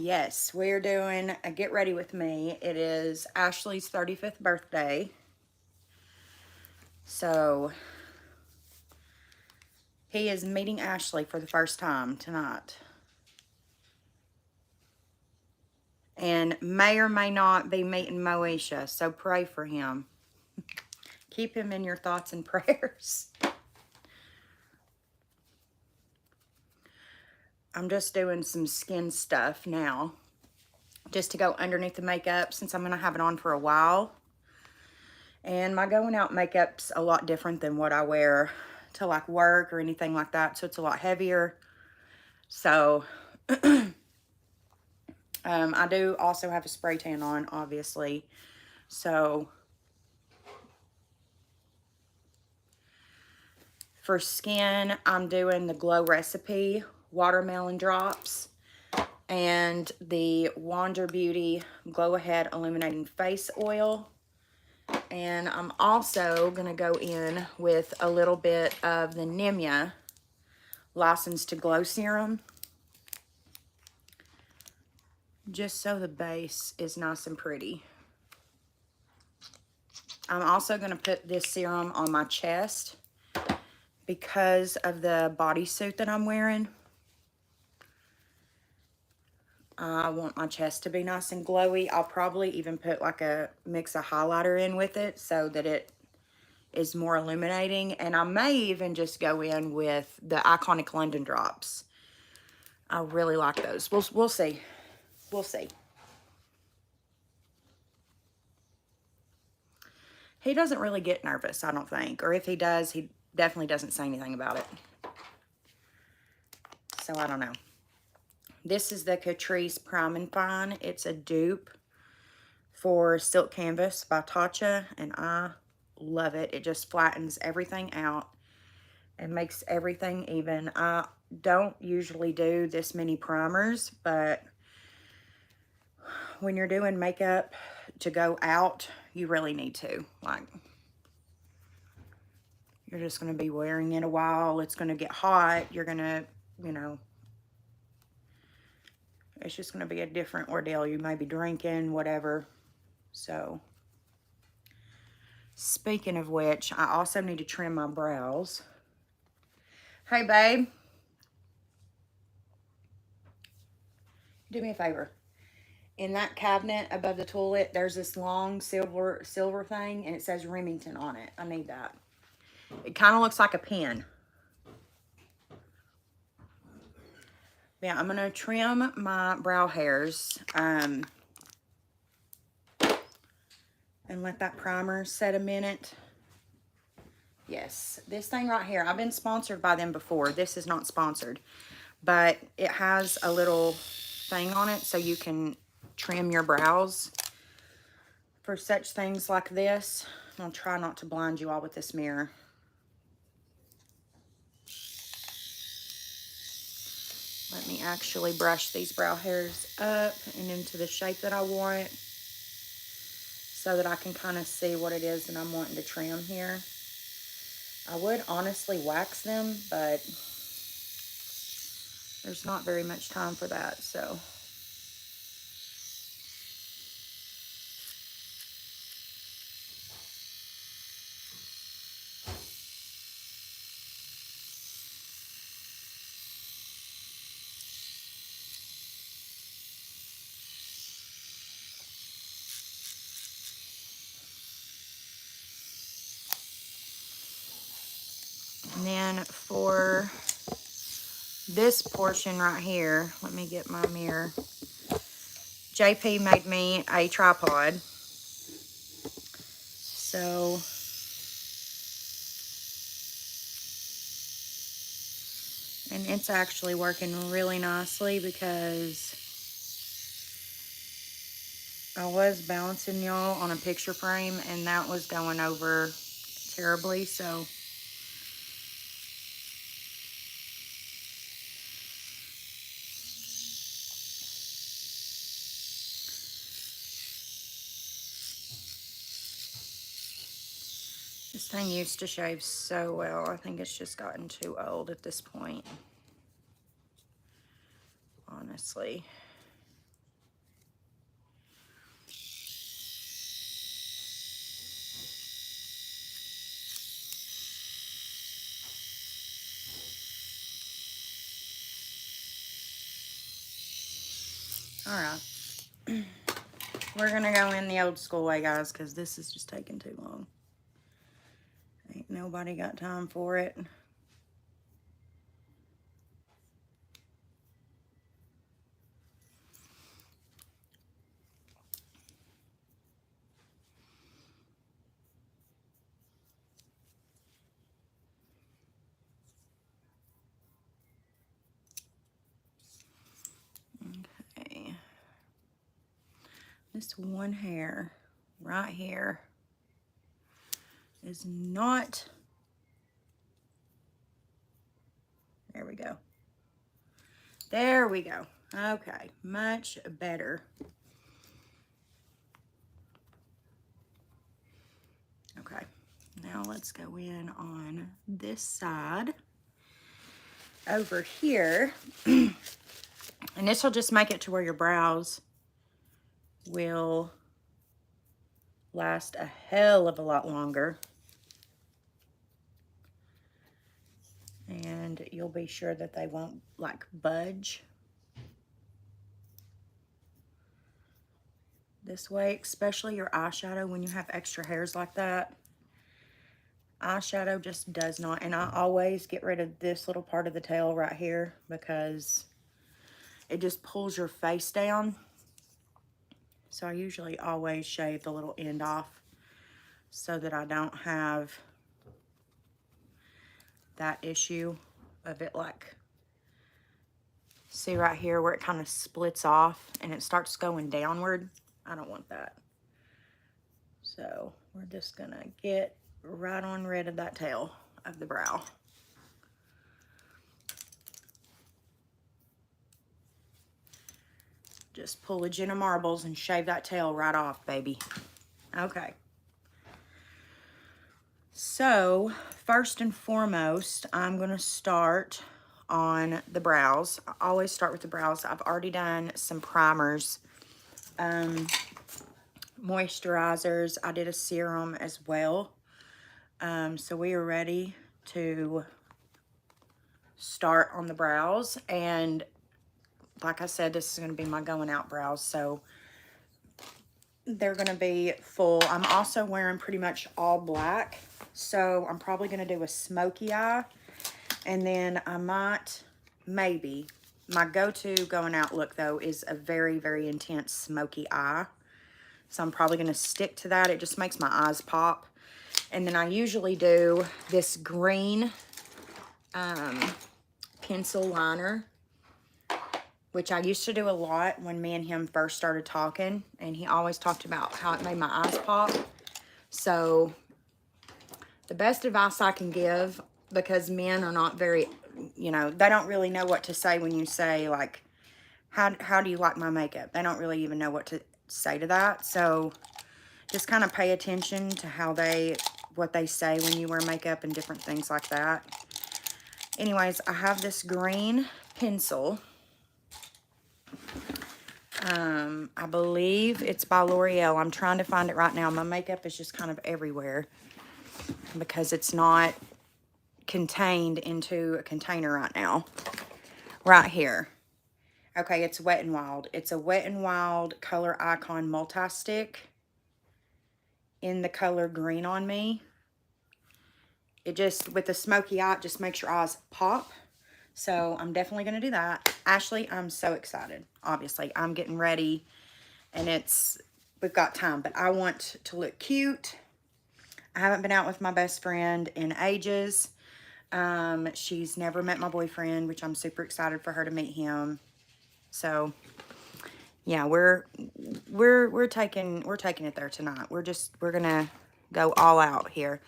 Yes, we're doing a get ready with me. It is Ashley's 35th birthday. So he is meeting Ashley for the first time tonight. And may or may not be meeting Moesha, so pray for him. Keep him in your thoughts and prayers. I'm just doing some skin stuff now, just to go underneath the makeup since I'm going to have it on for a while. And my going out makeup's a lot different than what I wear to like work or anything like that, so it's a lot heavier. So I do also have a spray tan on, obviously. So for skin, I'm doing the Glow Recipe Watermelon Drops and the Wander Beauty Glow Ahead Illuminating Face Oil. And I'm also going to go in with a little bit of the Nimya License to Glow Serum, just so the base is nice and pretty. I'm also going to put this serum on my chest because of the bodysuit that I'm wearing. I want my chest to be nice and glowy. I'll probably even put like a mix of highlighter in with it so that it is more illuminating. And I may even just go in with the Iconic London Drops. I really like those. We'll see. We'll see. He doesn't really get nervous, I don't think. Or if he does, he definitely doesn't say anything about it. So I don't know. This is the Catrice Prime and Fine. It's a dupe for Silk Canvas by Tatcha, and I love it. It just flattens everything out and makes everything even. I don't usually do this many primers, but when you're doing makeup to go out, you really need to. Like, you're just going to be wearing it a while. It's going to get hot. You're going to, you know, it's just going to be a different ordeal. You may be drinking, whatever. So, speaking of which, I also need to trim my brows. Hey, babe. Do me a favor. In that cabinet above the toilet, there's this long silver thing, and it says Remington on it. I need that. It kind of looks like a pen. Yeah, I'm going to trim my brow hairs and let that primer set a minute. Yes, this thing right here, I've been sponsored by them before. This is not sponsored, but it has a little thing on it so you can trim your brows for such things like this. I'll try not to blind you all with this mirror. Let me actually brush these brow hairs up and into the shape that I want so that I can kind of see what it is that I'm wanting to trim here. I would honestly wax them, but there's not very much time for that, so. And then for this portion right here, let me get my mirror. JP made me a tripod. So, and it's actually working really nicely because I was balancing y'all on a picture frame and that was going over terribly, so. This thing used to shave so well. I think it's just gotten too old at this point. Honestly. All right. We're going to go in the old school way, guys, because this is just taking too long. Ain't nobody got time for it. Okay. This one hair right here is not... There we go. There we go. Okay, much better. Okay, now let's go in on this side. Over here, and this will just make it to where your brows will last a hell of a lot longer. And you'll be sure that they won't like budge. This way, especially your eyeshadow, when you have extra hairs like that, eyeshadow just does not. And I always get rid of this little part of the tail right here because it just pulls your face down. So I usually always shave the little end off so that I don't have that issue of it, like, see right here where it kind of splits off and it starts going downward. I don't want that. So we're just gonna get right on rid of that tail of the brow. Just pull a Jenna Marbles and shave that tail right off, baby. Okay. So first and foremost, I'm gonna start on the brows. I always start with the brows. I've already done some primers, moisturizers. I did a serum as well. So we are ready to start on the brows. And like I said, this is gonna be my going out brows. So they're gonna be full. I'm also wearing pretty much all black. So I'm probably gonna do a smoky eye. And then I might, maybe, my go-to going out look though is a very, very intense smoky eye. So I'm probably gonna stick to that. It just makes my eyes pop. And then I usually do this green pencil liner, which I used to do a lot when me and him first started talking. And he always talked about how it made my eyes pop. So the best advice I can give, because men are not very, you know, they don't really know what to say when you say, like, how do you like my makeup? They don't really even know what to say to that. So just kind of pay attention to how what they say when you wear makeup and different things like that. Anyways, I have this green pencil. I believe it's by L'Oreal. I'm trying to find it right now. My makeup is just kind of everywhere because it's not contained into a container right now. Right here. Okay, it's Wet n Wild. It's a Wet n Wild Color Icon Multi-Stick in the color Green on Me. It just, with the smoky eye, it just makes your eyes pop. So I'm definitely going to do that. Ashley, I'm so excited. Obviously, I'm getting ready and we've got time, but I want to look cute. I haven't been out with my best friend in ages. She's never met my boyfriend, which I'm super excited for her to meet him. So yeah, we're taking it there tonight. We're gonna go all out here.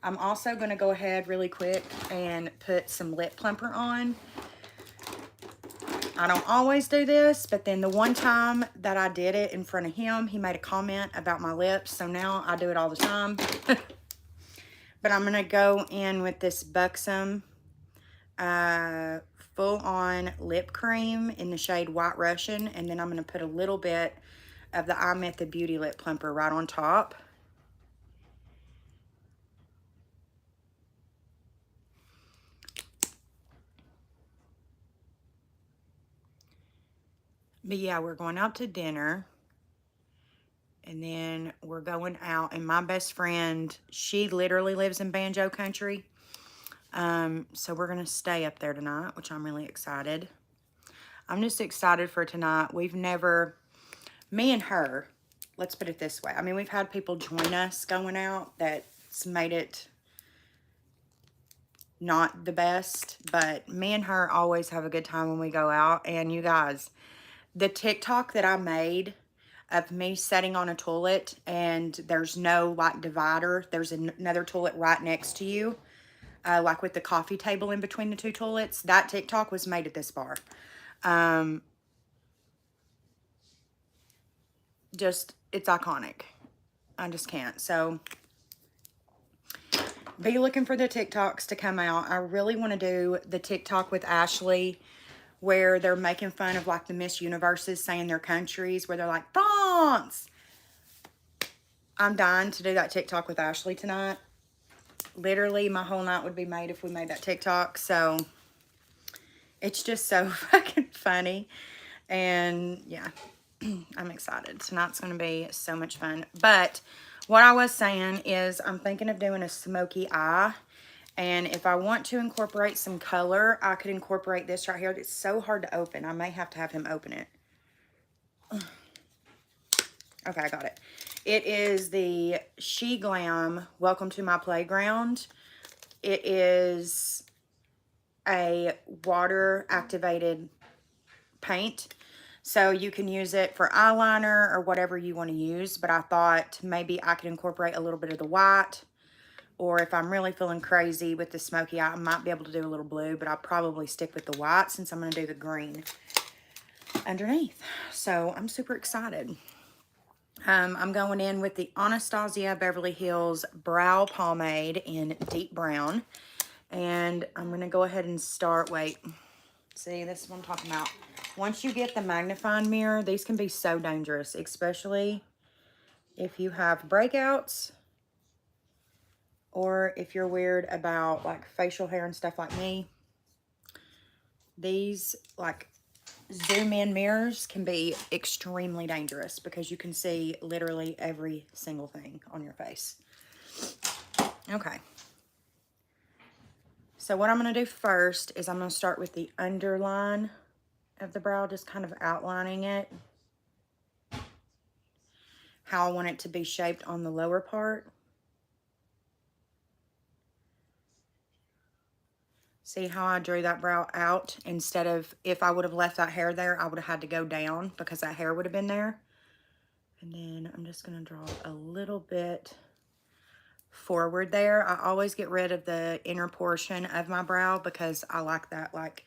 I'm also gonna go ahead really quick and put some lip plumper on. I don't always do this, but then the one time that I did it in front of him, he made a comment about my lips, so now I do it all the time. But I'm gonna go in with this Buxom full-on lip cream in the shade White Russian, and then I'm going to put a little bit of the iMethod Beauty Lip Plumper right on top. But yeah, we're going out to dinner. And then we're going out. And my best friend, she literally lives in Banjo Country. So we're going to stay up there tonight, which I'm really excited. I'm just excited for tonight. We've never, me and her, let's put it this way. I mean, we've had people join us going out that's made it not the best. But me and her always have a good time when we go out. And you guys, the TikTok that I made of me sitting on a toilet and there's no like divider, there's another toilet right next to you, like with the coffee table in between the two toilets, that TikTok was made at this bar. Just, it's iconic. I just can't. So be looking for the TikToks to come out. I really want to do the TikTok with Ashley where they're making fun of like the Miss Universes saying their countries, where they're like, France. I'm dying to do that TikTok with Ashley tonight. Literally, my whole night would be made if we made that TikTok. So, it's just so fucking funny. And, yeah, I'm excited. Tonight's going to be so much fun. But, what I was saying is I'm thinking of doing a smoky eye. And if I want to incorporate some color, I could incorporate this right here. It's so hard to open. I may have to have him open it. Okay, I got it. It is the She Glam Welcome to My Playground. It is a water activated paint. So you can use it for eyeliner or whatever you want to use. But I thought maybe I could incorporate a little bit of the white. Or if I'm really feeling crazy with the smoky eye, I might be able to do a little blue. But I'll probably stick with the white since I'm going to do the green underneath. So I'm super excited. I'm going in with the Anastasia Beverly Hills Brow Pomade in Deep Brown. And I'm going to go ahead and start, wait, see, this is what I'm talking about. Once you get the magnifying mirror, these can be so dangerous, especially if you have breakouts or if you're weird about like facial hair and stuff like me. These like zoom in mirrors can be extremely dangerous because you can see literally every single thing on your face. Okay. So what I'm going to do first is I'm going to start with the underline of the brow, just kind of outlining it. How I want it to be shaped on the lower part. See how I drew that brow out? Instead of, if I would have left that hair there, I would have had to go down because that hair would have been there. And then I'm just going to draw a little bit forward there. I always get rid of the inner portion of my brow because I like that, like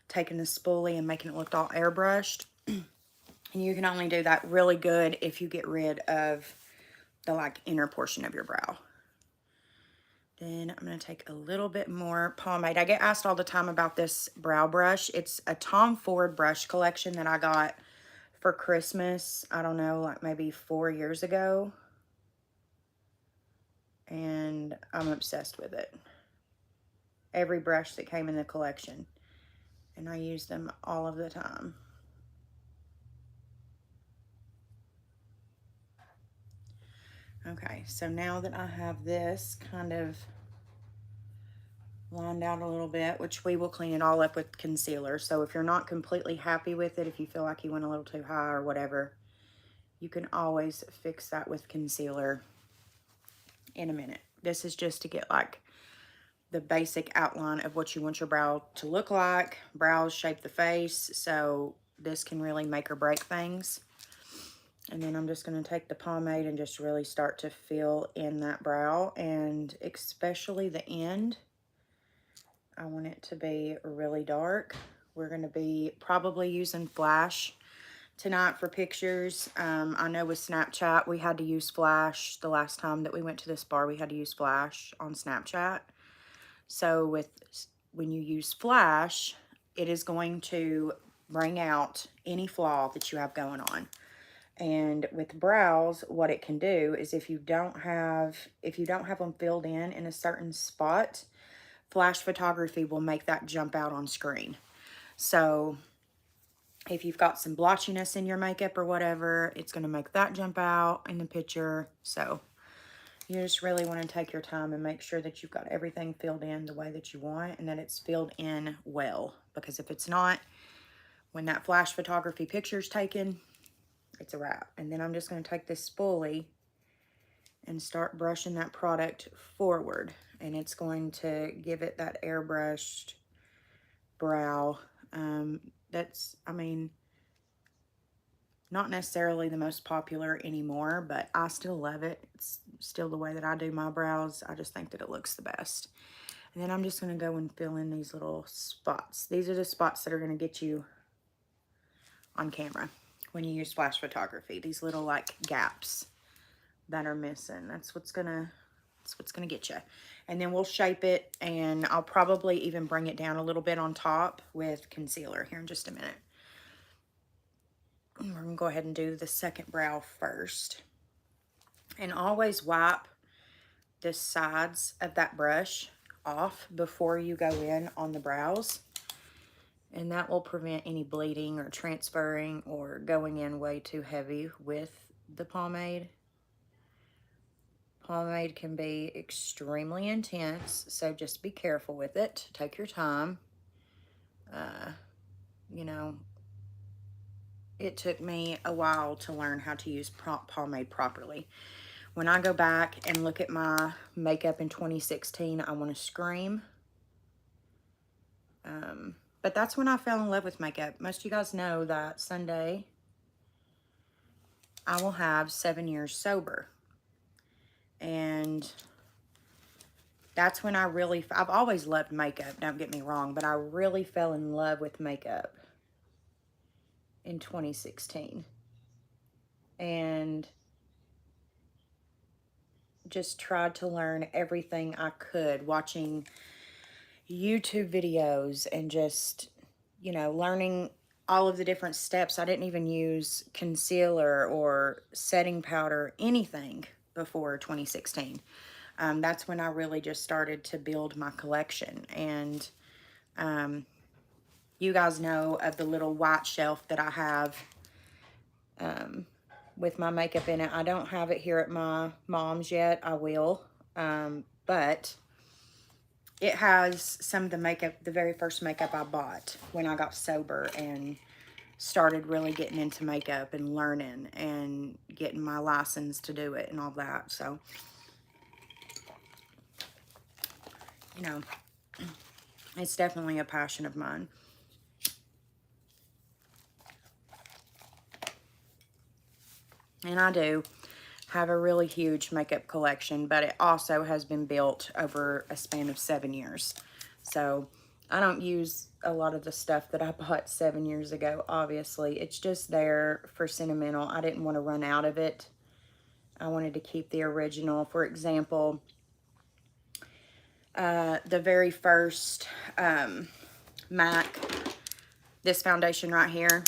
taking the spoolie and making it look all airbrushed. And you can only do that really good if you get rid of the like inner portion of your brow. Then I'm going to take a little bit more pomade. I get asked all the time about this brow brush. It's a Tom Ford brush collection that I got for Christmas. I don't know, like maybe 4 years ago. And I'm obsessed with it. Every brush that came in the collection. And I use them all of the time. Okay, so now that I have this kind of lined out a little bit, which we will clean it all up with concealer. So if you're not completely happy with it, if you feel like you went a little too high or whatever, you can always fix that with concealer in a minute. This is just to get like the basic outline of what you want your brow to look like. Brows shape the face, so this can really make or break things. And then I'm just going to take the pomade and just really start to fill in that brow, and especially the end. I want it to be really dark. We're going to be probably using Flash tonight for pictures. I know with Snapchat, we had to use Flash. The last time that we went to this bar, we had to use Flash on Snapchat. So when you use Flash, it is going to bring out any flaw that you have going on. And with brows, what it can do is if you don't have them filled in a certain spot, Flash photography will make that jump out on screen. So If you've got some blotchiness in your makeup or whatever, it's going to make that jump out in the picture. So you just really want to take your time and make sure that you've got everything filled in the way that you want and that it's filled in well. Because if it's not, when that flash photography picture is taken, it's a wrap. And then I'm just going to take this spoolie and start brushing that product forward. And it's going to give it that airbrushed brow. That's, I mean, not necessarily the most popular anymore, but I still love it. It's still the way that I do my brows. I just think that it looks the best. And then I'm just going to go and fill in these little spots. These are the spots that are going to get you on camera when you use flash photography. These little like gaps that are missing. That's what's gonna get you. And then we'll shape it, and I'll probably even bring it down a little bit on top with concealer here in just a minute. We're gonna go ahead and do the second brow first. And always wipe the sides of that brush off before you go in on the brows. And that will prevent any bleeding or transferring or going in way too heavy with the pomade. Pomade can be extremely intense, so just be careful with it. Take your time. You know, it took me a while to learn how to use pomade properly. When I go back and look at my makeup in 2016, I want to scream. But that's when I fell in love with makeup. Most of you guys know that Sunday I will have 7 years sober. And that's when I really, I've always loved makeup, don't get me wrong, but I really fell in love with makeup in 2016. And just tried to learn everything I could, watching YouTube videos and just, you know, learning all of the different steps. I didn't even use concealer or setting powder, anything before 2016. That's when I really just started to build my collection. And you guys know of the little white shelf that I have with my makeup in it. I don't have it here at my mom's yet. I will. But it has some of the makeup, the very first makeup I bought when I got sober and started really getting into makeup and learning and getting my license to do it and all that. So, you know, it's definitely a passion of mine. And I do have a really huge makeup collection, but it also has been built over a span of 7 years. So I don't use a lot of the stuff that I bought 7 years ago, obviously. It's just there for sentimental. I didn't want to run out of it. I wanted to keep the original. For example, the very first MAC, this foundation right here,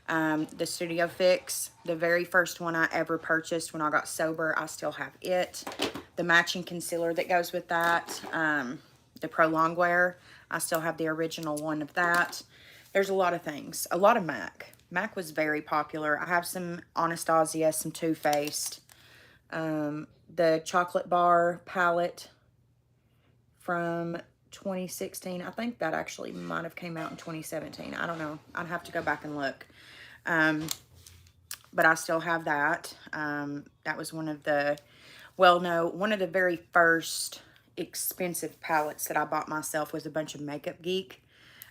the Studio Fix, the very first one I ever purchased when I got sober, I still have it. The matching concealer that goes with that, the Pro Longwear, I still have the original one of that. There's a lot of things. A lot of MAC. MAC was very popular. I have some Anastasia, some Too Faced. The Chocolate Bar palette from 2016. I think that actually might have came out in 2017. I don't know. I'd have to go back and look. But I still have that. That was one of the, well, no, one of the very first expensive palettes that I bought myself was a bunch of Makeup Geek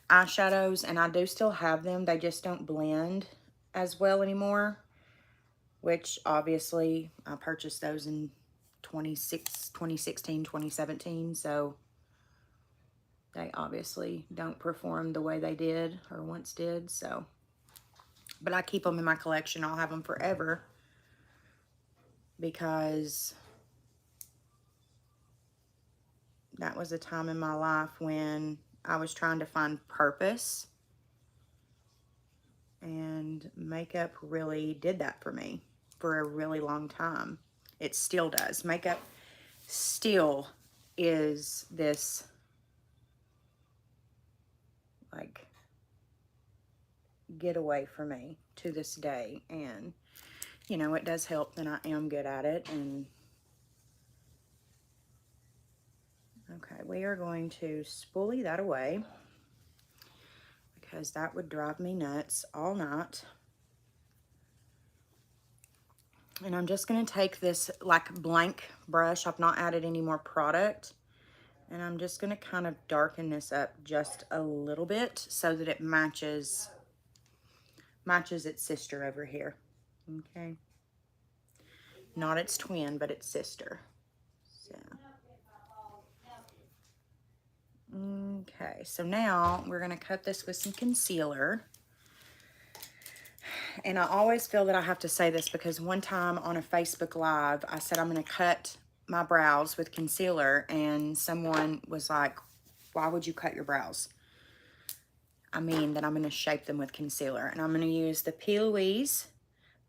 eyeshadows, and I do still have them. They just don't blend as well anymore, which obviously I purchased those in 2016, 2017, so they obviously don't perform the way they did or once did, so. But I keep them in my collection. I'll have them forever because that was a time in my life when I was trying to find purpose, and makeup really did that for me for a really long time. It still does. Makeup still is this, like, getaway for me to this day. And, you know, it does help that I am good at it. And, okay, we are going to spoolie that away because that would drive me nuts all night. And I'm just going to take this like blank brush. I've not added any more product. And I'm just going to kind of darken this up just a little bit so that it matches its sister over here. Okay. Not its twin, but its sister. So. Okay, so now we're going to cut this with some concealer. And I always feel that I have to say this because one time on a Facebook Live, I said I'm going to cut my brows with concealer, and someone was like, why would you cut your brows? I mean that I'm going to shape them with concealer. And I'm going to use the P. Louise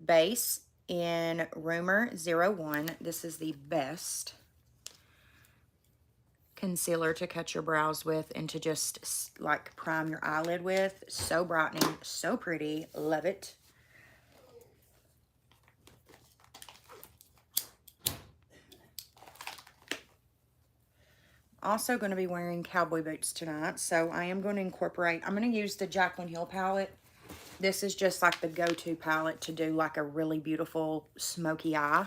base in Rumor 01. This is the best concealer to cut your brows with and to just like prime your eyelid with. So brightening, so pretty, love it. Also going to be wearing cowboy boots tonight, so I am going to incorporate, I'm going to use the Jaclyn Hill palette. This is just like the go-to palette to do like a really beautiful smoky eye.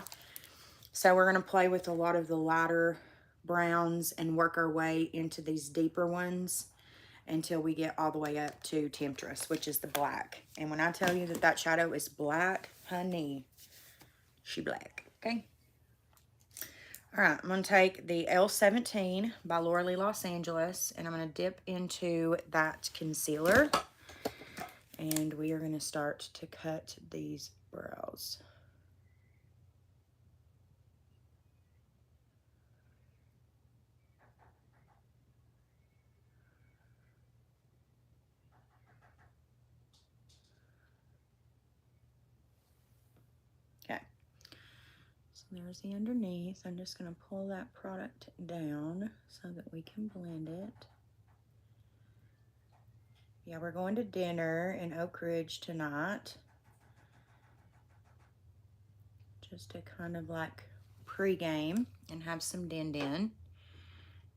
So we're going to play with a lot of the lighter browns and work our way into these deeper ones until we get all the way up to Temptress, which is the black. And when I tell you that that shadow is black, honey, she black, okay? All right, I'm going to take the L17 by Laura Lee Los Angeles, and I'm going to dip into that concealer. And we are going to start to cut these brows. Okay. So there's the underneath. I'm just going to pull that product down so that we can blend it. Yeah, we're going to dinner in Oak Ridge tonight. Just to kind of like pre-game and have some din-din.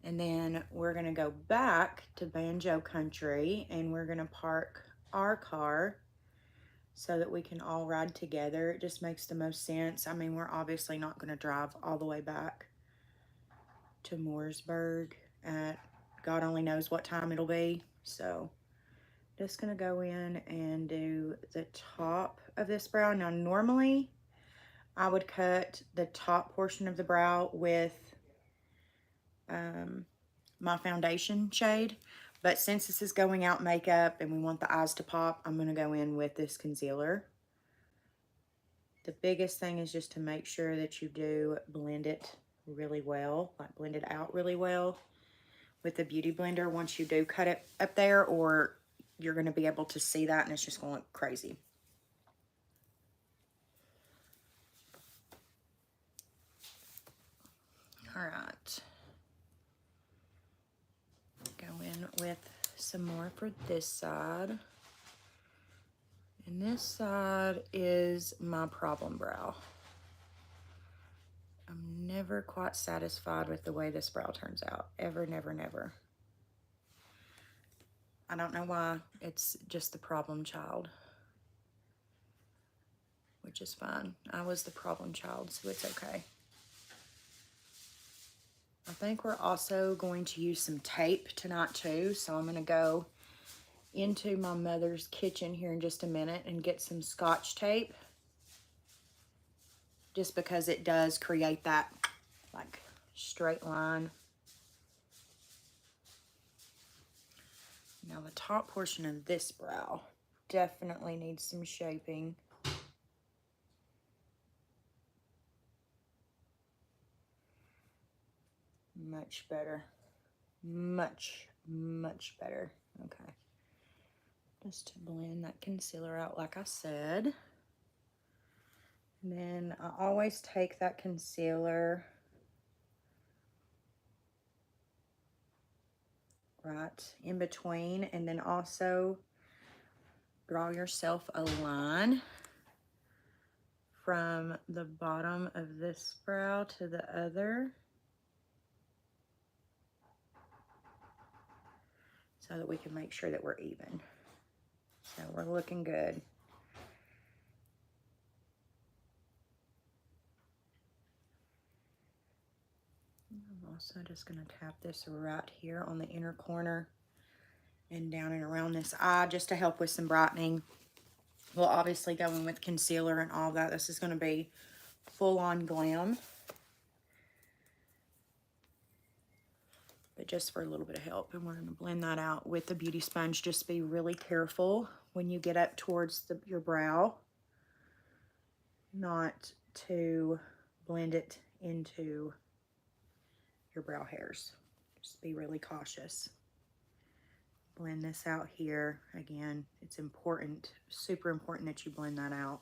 And then we're going to go back to Banjo Country and we're going to park our car so that we can all ride together. It just makes the most sense. I mean, we're obviously not going to drive all the way back to Mooresburg at God only knows what time it'll be. So just going to go in and do the top of this brow. Now, normally I would cut the top portion of the brow with my foundation shade. But since this is going out makeup and we want the eyes to pop, I'm going to go in with this concealer. The biggest thing is just to make sure that you do blend it really well, like blend it out really well with the Beauty Blender once you do cut it up there, or you're going to be able to see that and it's just going to look crazy. All right. Go in with some more for this side. And this side is my problem brow. I'm never quite satisfied with the way this brow turns out. Ever, never, never. I don't know why. It's just the problem child. Which is fine. I was the problem child, so it's okay. I think we're also going to use some tape tonight too. So I'm going to go into my mother's kitchen here in just a minute and get some Scotch tape. Just because it does create that like straight line. Now the top portion of this brow definitely needs some shaping. Much better. Much, much better. Okay. Just to blend that concealer out like I said. And then I always take that concealer right in between, and then also draw yourself a line from the bottom of this brow to the other so that we can make sure that we're even. So we're looking good. I'm also just going to tap this right here on the inner corner and down and around this eye just to help with some brightening. We'll obviously go in with concealer and all that. This is going to be full-on glam. But just for a little bit of help. And we're going to blend that out with the beauty sponge. Just be really careful when you get up towards your brow not to blend it into your brow hairs. Just be really cautious. Blend this out here. Again, it's important, super important that you blend that out.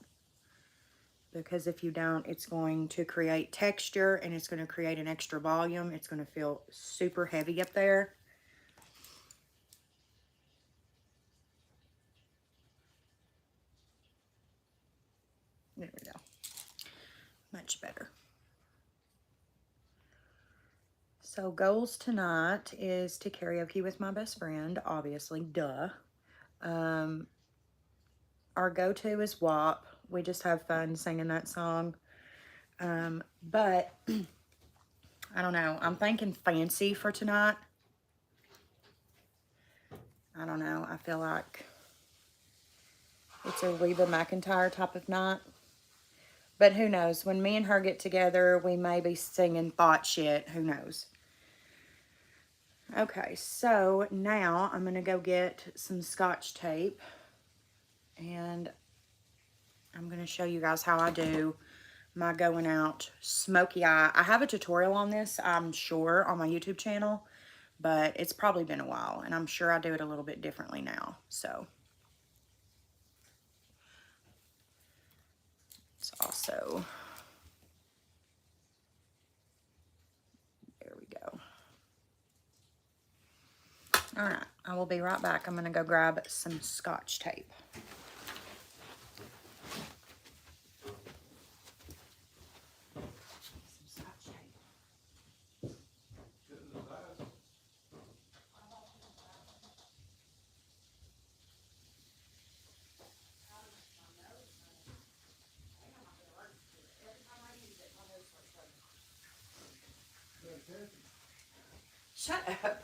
Because if you don't, it's going to create texture and it's going to create an extra volume. It's going to feel super heavy up there. There we go. Much better. So goals tonight is to karaoke with my best friend, obviously, duh. Our go-to is WAP. We just have fun singing that song. But I don't know. I'm thinking fancy for tonight. I don't know. I feel like it's a Reba McEntire type of night. But who knows? When me and her get together, we may be singing thought shit. Who knows? Okay, so now I'm going to go get some Scotch tape. And I'm going to show you guys how I do my going out smoky eye. I have a tutorial on this, I'm sure, on my YouTube channel. But it's probably been a while. And I'm sure I do it a little bit differently now. So it's also... There we go. All right, I will be right back. I'm going to go grab some Scotch tape. Shut up.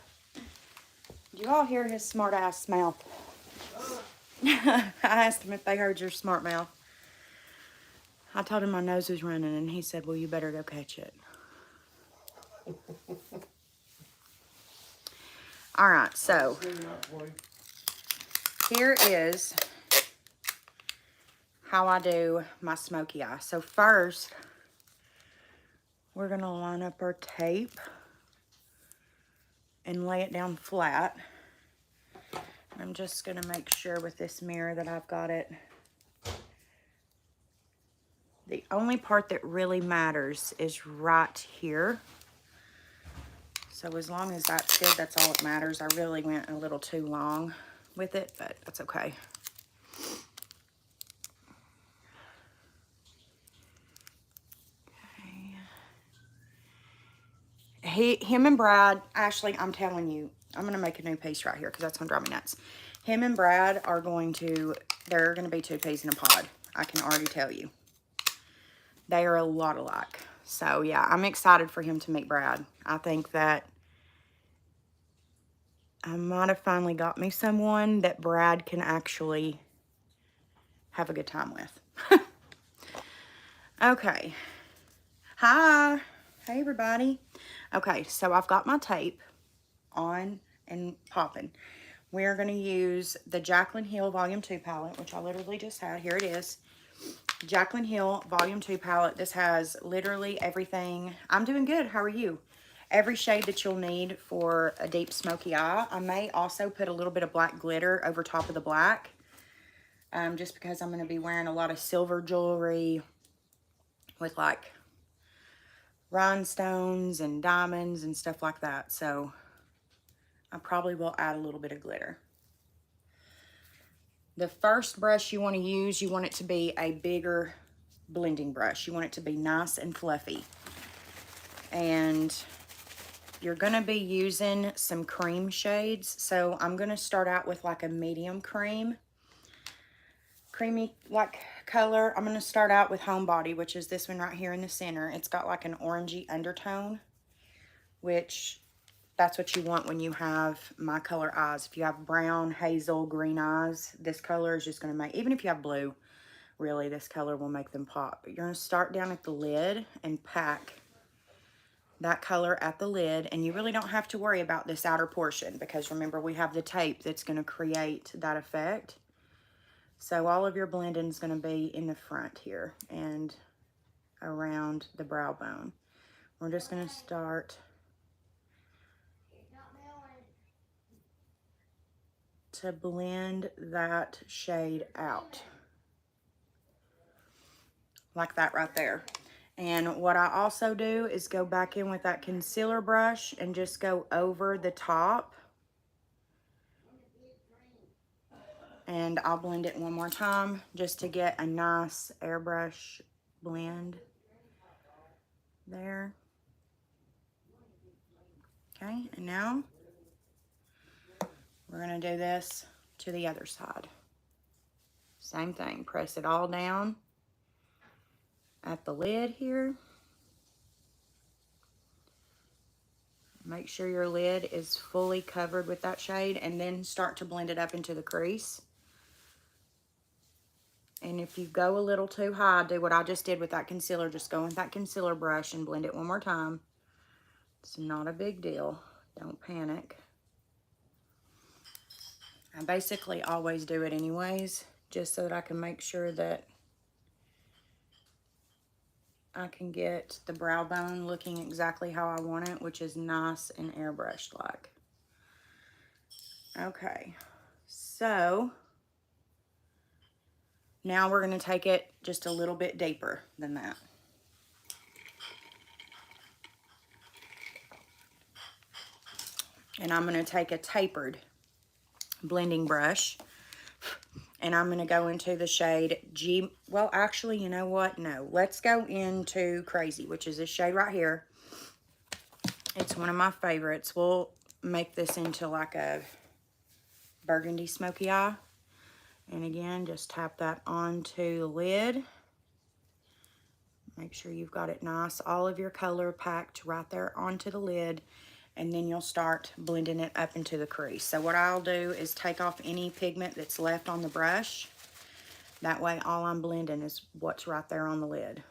Did you all hear his smart ass mouth? I asked him if they heard your smart mouth. I told him my nose was running and he said, well, you better go catch it. All right, so here is how I do my smoky eye. So first, we're going to line up our tape and lay it down flat. I'm just going to make sure with this mirror that I've got it. The only part that really matters is right here. So as long as that's good, that's all that matters. I really went a little too long with it, but that's okay. Him and Brad, Ashley, I'm telling you, I'm going to make a new piece right here because that's going to drive me nuts. Him and Brad are going to, they're going to be two peas in a pod. I can already tell you. They are a lot alike. So, yeah, I'm excited for him to meet Brad. I think that I might have finally got me someone that Brad can actually have a good time with. Okay. Hi. Hey, everybody. Okay, so I've got my tape on and popping. We're going to use the Jaclyn Hill Volume 2 palette, which I literally just had. Here it is. Jaclyn Hill Volume 2 palette. This has literally everything. I'm doing good. How are you? Every shade that you'll need for a deep smoky eye. I may also put a little bit of black glitter over top of the black. Just because I'm going to be wearing a lot of silver jewelry with like rhinestones and diamonds and stuff like that. So I probably will add a little bit of glitter. The first brush you want to use, you want it to be a bigger blending brush. You want it to be nice and fluffy. And you're going to be using some cream shades. So I'm going to start out with like a medium creamy like color. I'm going to start out with Homebody, which is this one right here in the center. It's got like an orangey undertone, which that's what you want when you have my color eyes. If you have brown, hazel, green eyes, this color is just going to make, even if you have blue, really, this color will make them pop. But you're going to start down at the lid and pack that color at the lid. And you really don't have to worry about this outer portion because remember, we have the tape that's going to create that effect. So all of your blending is going to be in the front here and around the brow bone. We're just going to start to blend that shade out. Like that right there. And what I also do is go back in with that concealer brush and just go over the top. And I'll blend it one more time just to get a nice airbrush blend there. Okay, and now we're going to do this to the other side. Same thing, press it all down at the lid here. Make sure your lid is fully covered with that shade and then start to blend it up into the crease. And if you go a little too high, do what I just did with that concealer. Just go with that concealer brush and blend it one more time. It's not a big deal. Don't panic. I basically always do it anyways, just so that I can make sure that I can get the brow bone looking exactly how I want it, which is nice and airbrushed like. Okay, so now we're going to take it just a little bit deeper than that. And I'm going to take a tapered blending brush and I'm going to go into the shade G. Well, actually, you know what? No, let's go into Crazy, which is this shade right here. It's one of my favorites. We'll make this into like a burgundy smoky eye. And again, just tap that onto the lid. Make sure you've got it nice, all of your color packed right there onto the lid. And then you'll start blending it up into the crease. So what I'll do is take off any pigment that's left on the brush. That way all I'm blending is what's right there on the lid.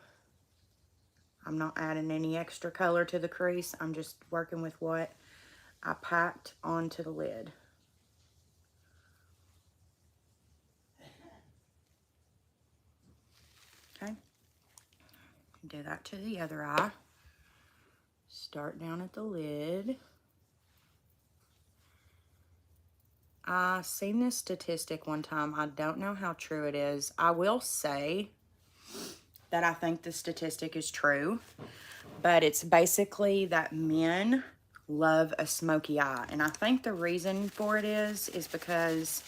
I'm not adding any extra color to the crease. I'm just working with what I packed onto the lid. Okay. Do that to the other eye. Start down at the lid. I seen this statistic one time. I don't know how true it is. I will say that I think the statistic is true, but it's basically that men love a smoky eye. And I think the reason for it is because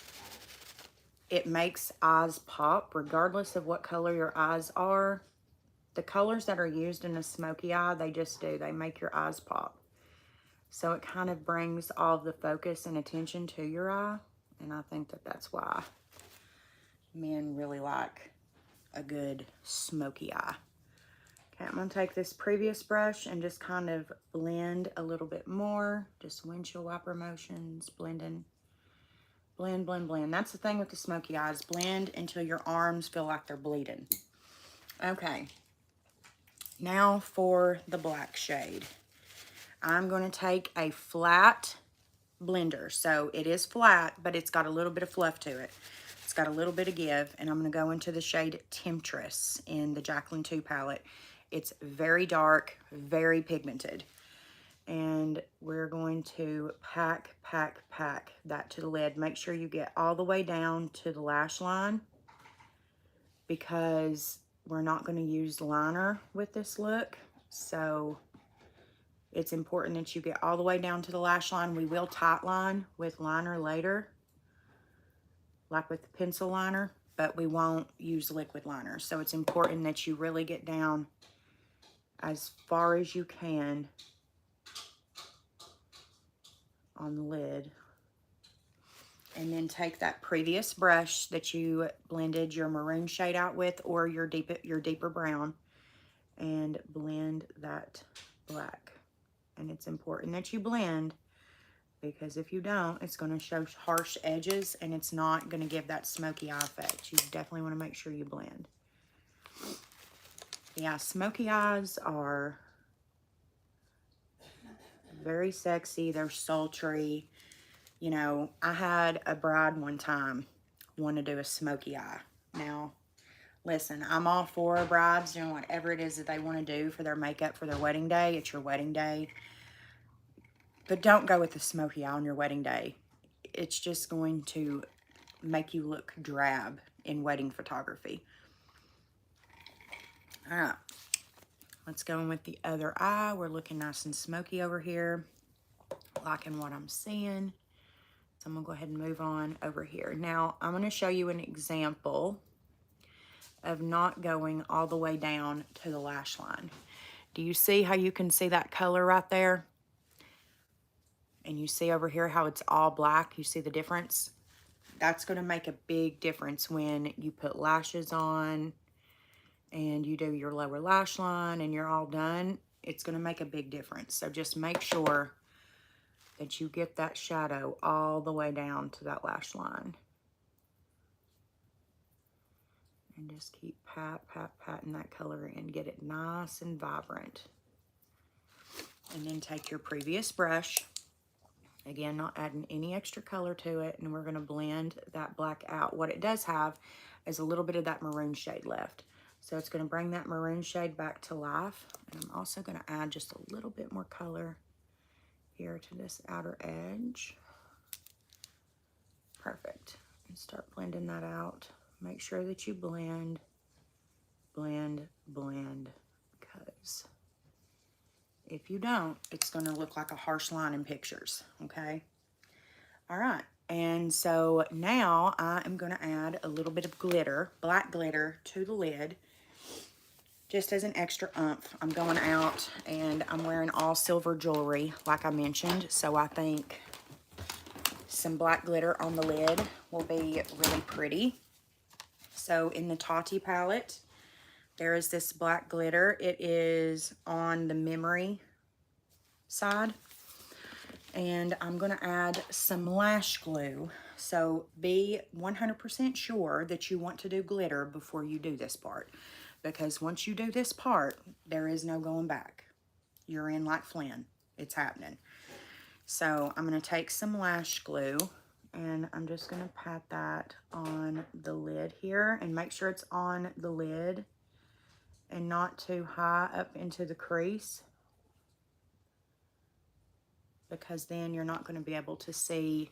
it makes eyes pop regardless of what color your eyes are. The colors that are used in a smoky eye, they just do. They make your eyes pop. So it kind of brings all of the focus and attention to your eye. And I think that that's why men really like a good smoky eye. Okay, I'm going to take this previous brush and just kind of blend a little bit more. Just windshield wiper motions, blending. Blend, blend, blend. That's the thing with the smoky eyes. Blend until your arms feel like they're bleeding. Okay. Now for the black shade. I'm going to take a flat blender. So it is flat, but it's got a little bit of fluff to it. It's got a little bit of give. And I'm going to go into the shade Temptress in the Jaclyn 2 palette. It's very dark, very pigmented. And we're going to pack that to the lid. Make sure you get all the way down to the lash line because we're not going to use liner with this look. So it's important that you get all the way down to the lash line. We will tight line with liner later. like with the pencil liner, but we won't use liquid liner. So it's important that you really get down as far as you can on the lid. And then take that previous brush that you blended your maroon shade out with, or your deeper brown, and blend that black. And it's important that you blend, because if you don't, it's going to show harsh edges and it's not going to give that smoky eye effect. You definitely want to make sure you blend. Yeah, smoky eyes are very sexy. They're sultry. You know, I had a bride one time want to do a smoky eye. Now, listen, I'm all for brides doing whatever it is that they want to do for their makeup for their wedding day. It's your wedding day. But don't go with the smoky eye on your wedding day. It's just going to make you look drab in wedding photography. All right. Let's go in with the other eye. We're looking nice and smoky over here. Liking what I'm seeing. So I'm going to go ahead and move on over here. Now, I'm going to show you an example of not going all the way down to the lash line. Do you see how you can see that color right there? And you see over here how it's all black? You see the difference? That's going to make a big difference when you put lashes on and you do your lower lash line and you're all done. It's going to make a big difference. So just make sure that you get that shadow all the way down to that lash line. And just keep patting that color in. Get it nice and vibrant. And then take your previous brush. Again, not adding any extra color to it. And we're going to blend that black out. What it does have is a little bit of that maroon shade left. So it's going to bring that maroon shade back to life. And I'm also going to add just a little bit more color here to this outer edge. Perfect. And start blending that out. Make sure that you blend, because if you don't, it's going to look like a harsh line in pictures, okay? All right, and so now I am going to add a little bit of glitter, black glitter, to the lid, just as an extra oomph. I'm going out and I'm wearing all silver jewelry, like I mentioned, so I think some black glitter on the lid will be really pretty. So in the Tati palette, there is this black glitter. It is on the memory side. And I'm going to add some lash glue. So be 100% sure that you want to do glitter before you do this part. Because once you do this part, there is no going back. You're in like Flynn. It's happening. So I'm going to take some lash glue. And I'm just going to pat that on the lid here. And make sure it's on the lid and not too high up into the crease, because then you're not going to be able to see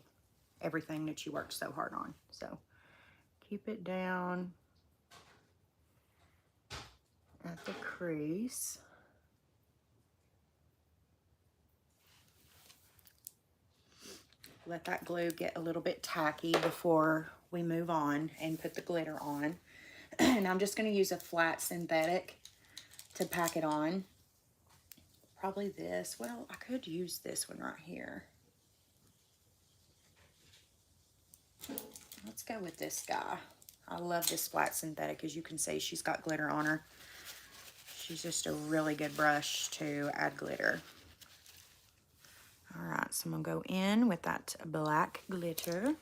everything that you worked so hard on. So keep it down at the crease. Let that glue get a little bit tacky before we move on and put the glitter on. And I'm just going to use a flat synthetic to pack it on. Probably this. Well, I could use this one right here. Let's go with this guy. I love this flat synthetic. As you can see, she's got glitter on her. She's just a really good brush to add glitter. All right, so I'm going to go in with that black glitter.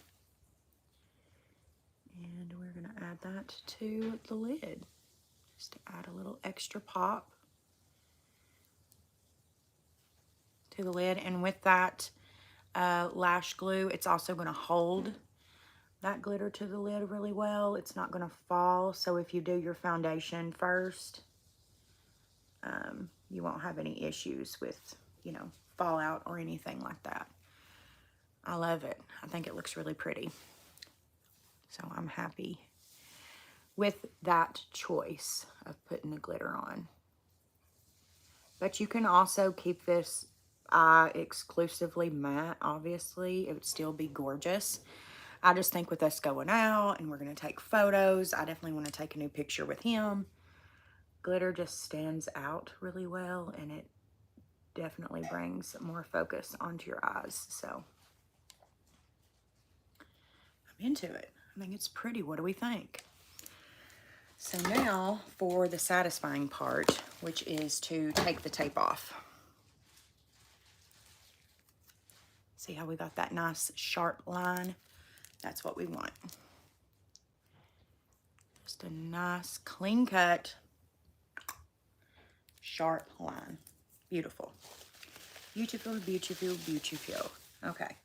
And we're going to add that to the lid, just to add a little extra pop to the lid. And with that lash glue, it's also going to hold that glitter to the lid really well. It's not going to fall. So if you do your foundation first, you won't have any issues with, you know, fallout or anything like that. I love it. I think it looks really pretty. So I'm happy with that choice of putting the glitter on. But you can also keep this eye exclusively matte, obviously. It would still be gorgeous. I just think with us going out and we're going to take photos, I definitely want to take a new picture with him. Glitter just stands out really well, and it definitely brings more focus onto your eyes. So I'm into it. I think it's pretty. What do we think? So now for the satisfying part, which is to take the tape off. See how we got that nice sharp line? That's what we want. Just a nice clean cut, sharp line. Beautiful. Beautiful, beautiful, beautiful. Okay.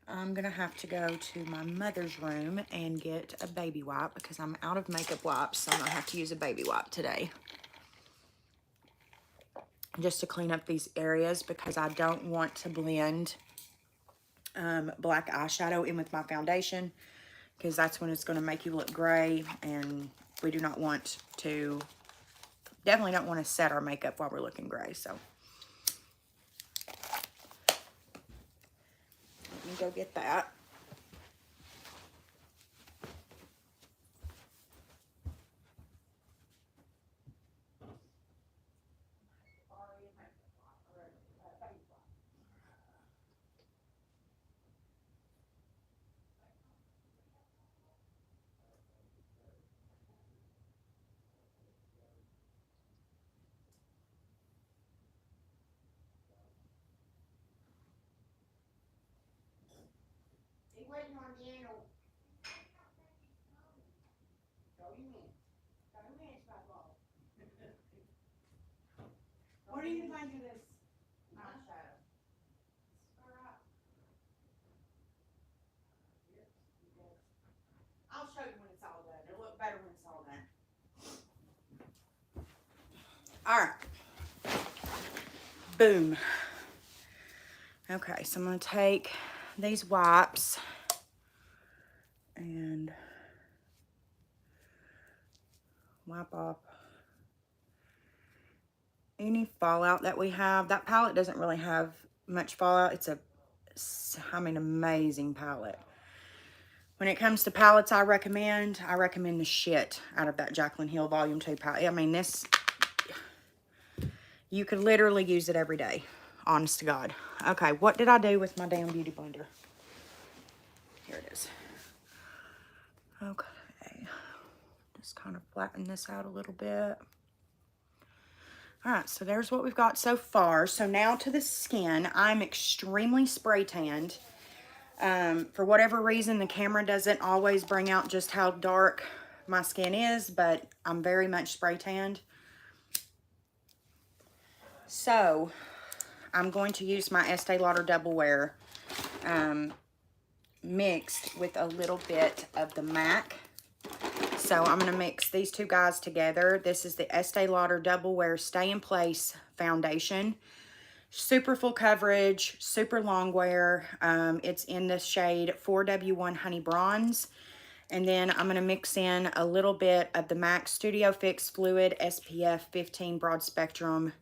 I'm gonna have to go to my mother's room and get a baby wipe because I'm out of makeup wipes, so I'm gonna have to use a baby wipe today. Just to clean up these areas because I don't want to blend black eyeshadow in with my foundation, because that's when it's gonna make you look gray, and we do not want to, definitely don't want to set our makeup while we're looking gray. So let me go get that. Waiting on Daniel. What do you think of this eyeshadow? I'll show you when it's all done. It'll look better when it's all done. All right. Boom. Okay, so I'm going to take these wipes and wipe off any fallout that we have. That palette doesn't really have much fallout. It's a, I mean, amazing palette. When it comes to palettes I recommend the shit out of that Jaclyn Hill Volume 2 palette. I mean, this, you could literally use it every day. Honest to God. Okay, what did I do with my damn beauty blender? Here it is. Okay. Just kind of flatten this out a little bit. All right, so there's what we've got so far. So now to the skin. I'm extremely spray tanned. For whatever reason, the camera doesn't always bring out just how dark my skin is, but I'm very much spray tanned. So I'm going to use my Estee Lauder Double Wear mixed with a little bit of the MAC. So I'm going to mix these two guys together. This is the Estee Lauder Double Wear Stay in Place Foundation. Super full coverage, super long wear. It's in the shade 4W1 Honey Bronze. And then I'm going to mix in a little bit of the MAC Studio Fix Fluid SPF 15 Broad Spectrum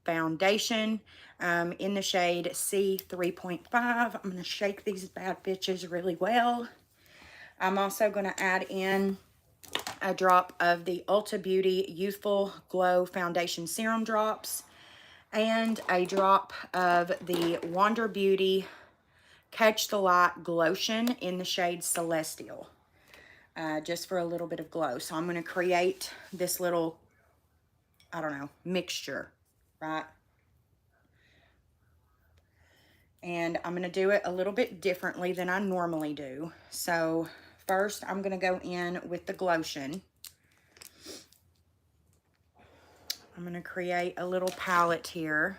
Foundation in the shade C3.5. I'm going to shake these bad bitches really well. I'm also going to add in a drop of the Ulta Beauty Youthful Glow Foundation Serum Drops and a drop of the Wander Beauty Catch the Light Glotion in the shade Celestial, just for a little bit of glow. So I'm going to create this little, I don't know, mixture, right? And I'm going to do it a little bit differently than I normally do. So first I'm going to go in with the Glotion. I'm going to create a little palette here.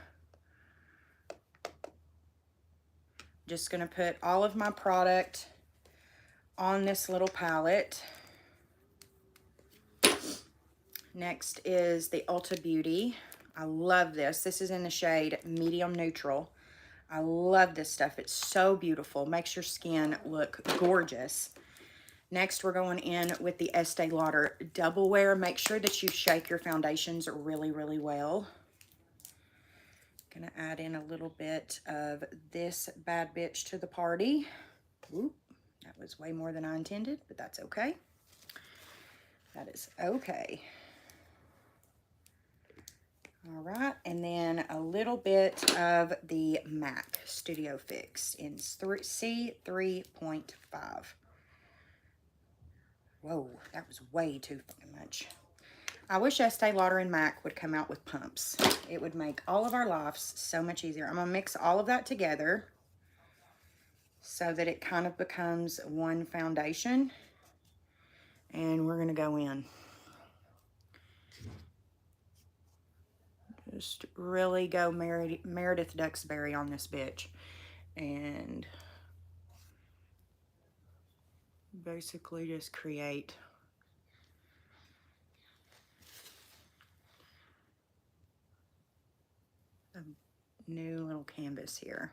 Just going to put all of my product on this little palette. Next is the Ulta Beauty. I love this. This is in the shade Medium Neutral. I love this stuff. It's so beautiful. Makes your skin look gorgeous. Next, we're going in with the Estee Lauder Double Wear. Make sure that you shake your foundations really, really well. Gonna add in a little bit of this bad bitch to the party. Ooh, That was way more than I intended, but that's okay. That is okay. All right, and then a little bit of the MAC Studio Fix in C3.5. Whoa, that was way too fucking much. I wish Estee Lauder and MAC would come out with pumps. It would make all of our lives so much easier. I'm gonna mix all of that together so that it kind of becomes one foundation. And we're gonna go in. Just really go Meredith Duxbury on this bitch. And basically just create a new little canvas here.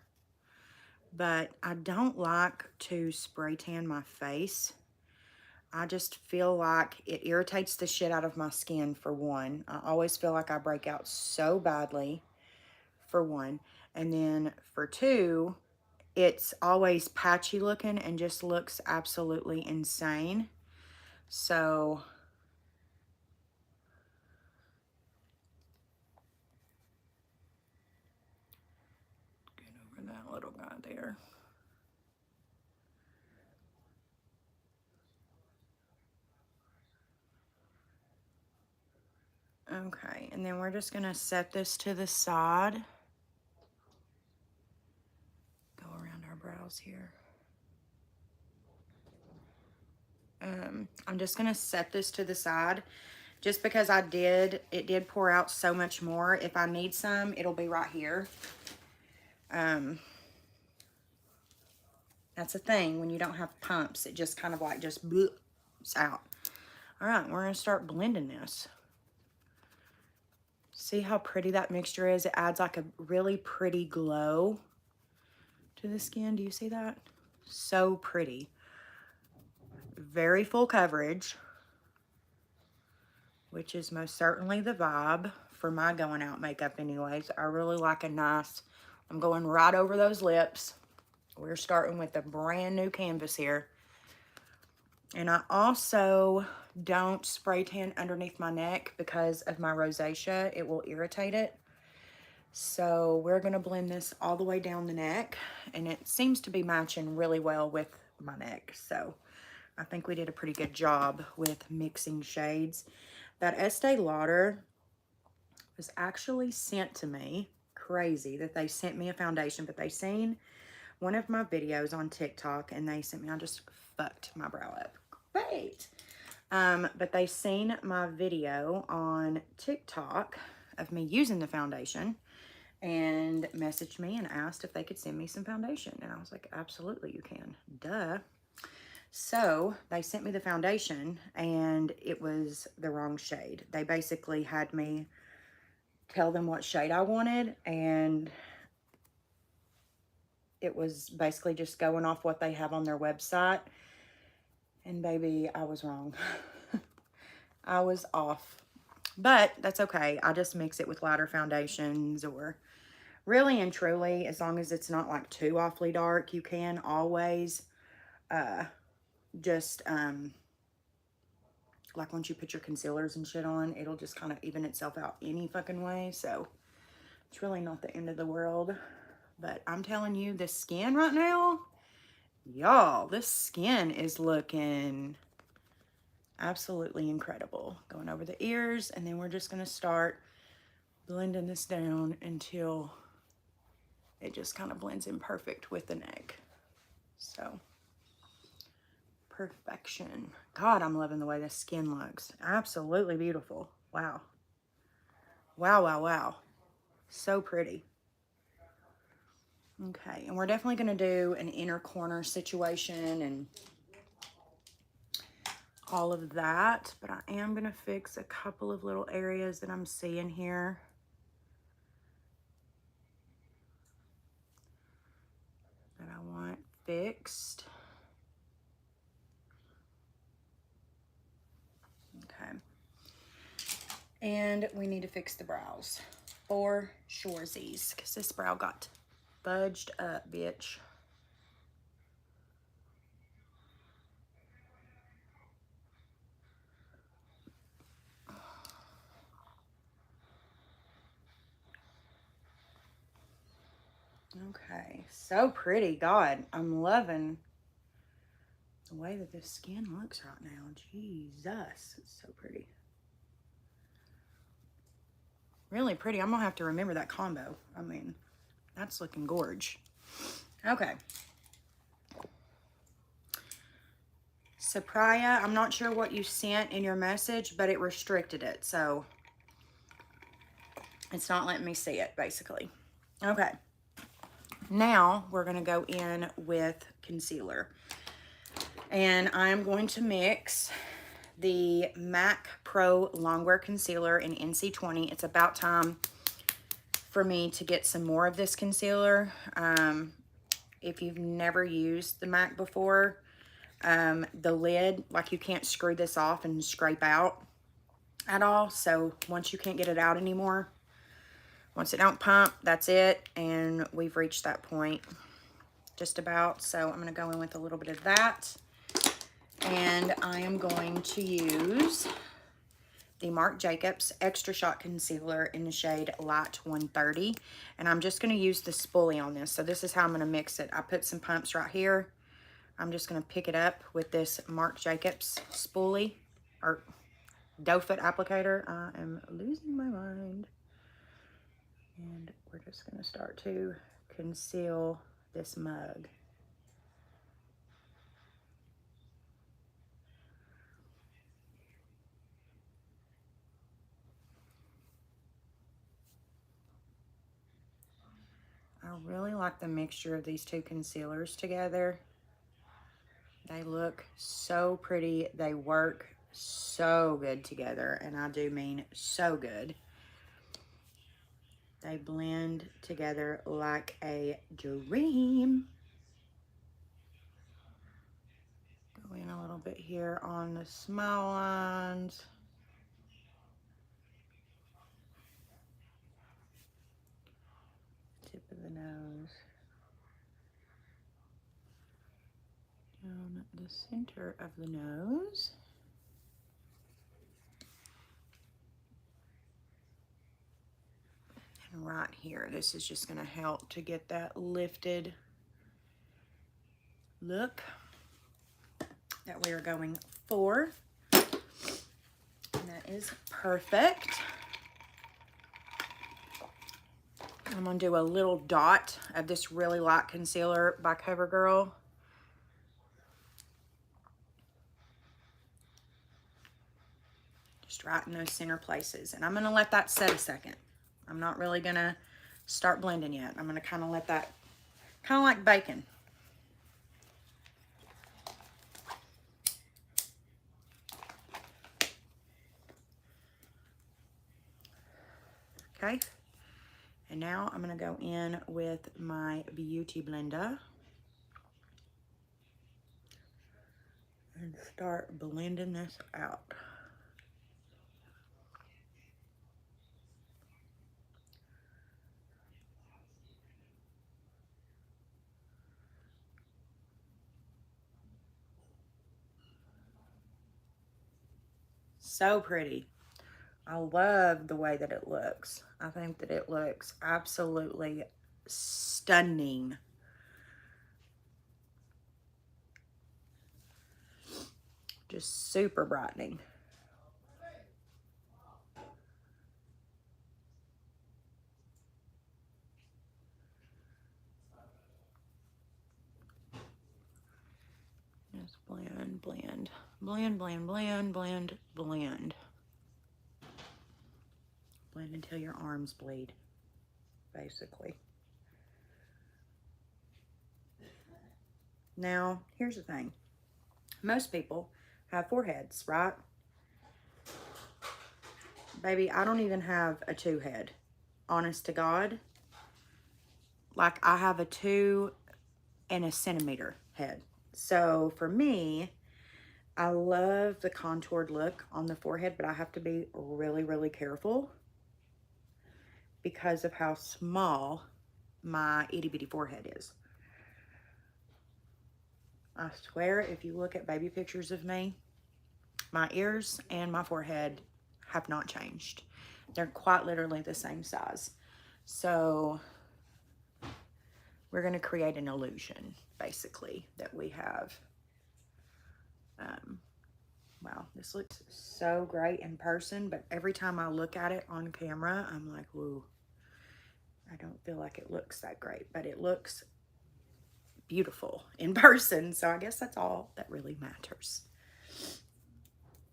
But I don't like to spray tan my face. I just feel like it irritates the shit out of my skin, for one. I always feel like I break out so badly, for one. And then for two, it's always patchy looking and just looks absolutely insane. So get over that little guy there. Okay, and then we're just gonna set this to the side. Go around our brows here. I'm just gonna set this to the side just because it did pour out so much more. If I need some, it'll be right here. That's the thing, when you don't have pumps, it just kind of like just bloops out. All right, we're gonna start blending this. See how pretty that mixture is? It adds like a really pretty glow to the skin. Do you see that? So pretty. Very full coverage, which is most certainly the vibe for my going out makeup anyways. I really like a nice, I'm going right over those lips. We're starting with a brand new canvas here. And I also don't spray tan underneath my neck because of my rosacea. It will irritate it. So we're gonna blend this all the way down the neck, and it seems to be matching really well with my neck. So I think we did a pretty good job with mixing shades. That Estee Lauder was actually sent to me. Crazy that they sent me a foundation, but they seen one of my videos on TikTok and they sent me, I just fucked my brow up. Great. But they seen my video on TikTok of me using the foundation and messaged me and asked if they could send me some foundation. And I was like, absolutely you can. Duh. So they sent me the foundation and it was the wrong shade. They basically had me tell them what shade I wanted, and it was basically just going off what they have on their website. And baby, I was wrong. I was off. But that's okay. I just mix it with lighter foundations, or really and truly, as long as it's not like too awfully dark, you can always just like once you put your concealers and shit on, it'll just kind of even itself out any fucking way. So it's really not the end of the world. But I'm telling you, this skin right now, y'all, this skin is looking absolutely incredible. Going over the ears, and then we're just going to start blending this down until it just kind of blends in perfect with the neck. So, perfection. God, I'm loving the way this skin looks. Absolutely beautiful. Wow. Wow, wow, wow. So pretty. Okay, and we're definitely going to do an inner corner situation and all of that, but I am going to fix a couple of little areas that I'm seeing here. That I want fixed. Okay. And we need to fix the brows for shoresies, because this brow got fudged up, bitch. Okay, so pretty. God, I'm loving the way that this skin looks right now. Jesus, it's so pretty. Really pretty. I'm gonna have to remember that combo. I mean, that's looking gorge. Okay. Sapraya, I'm not sure what you sent in your message, but it restricted it, so it's not letting me see it, basically. Okay. Now, we're going to go in with concealer. And I'm going to mix the MAC Pro Longwear Concealer in NC20. It's about time for me to get some more of this concealer. If you've never used the MAC before, the lid, like you can't screw this off and scrape out at all. So once you can't get it out anymore, once it don't pump, that's it. And we've reached that point just about. So I'm going to go in with a little bit of that. And I am going to use the Marc Jacobs Extra Shot Concealer in the shade Light 130. And I'm just going to use the spoolie on this. So this is how I'm going to mix it. I put some pumps right here. I'm just going to pick it up with this Marc Jacobs spoolie or doe foot applicator. I am losing my mind. And we're just going to start to conceal this mug. I really like the mixture of these two concealers together. They look so pretty. They work so good together, and I do mean so good. They blend together like a dream. Go in a little bit here on the smile lines. Tip of the nose. Down the center of the nose. And right here, this is just going to help to get that lifted look that we are going for. And that is perfect. I'm going to do a little dot of this really light concealer by CoverGirl. Just right in those center places. And I'm going to let that set a second. I'm not really going to start blending yet. I'm going to kind of let that, kind of like bacon. Okay. And now I'm going to go in with my Beauty Blender and start blending this out. So pretty. I love the way that it looks. I think that it looks absolutely stunning. Just super brightening. Just blend, blend, blend, blend, blend, blend, blend. Blend until your arms bleed, basically. Now, here's the thing. Most people have foreheads, right? Baby, I don't even have a 2 head. Honest to God. Like, I have a 2 and a centimeter head. So, for me, I love the contoured look on the forehead, but I have to be really, really careful because of how small my itty bitty forehead is. I swear, if you look at baby pictures of me, my ears and my forehead have not changed. They're quite literally the same size. So We're going to create an illusion, basically, that we have. Wow, this looks so great in person, but every time I look at it on camera, I'm like, whoa, I don't feel like it looks that great, but it looks beautiful in person. So I guess that's all that really matters.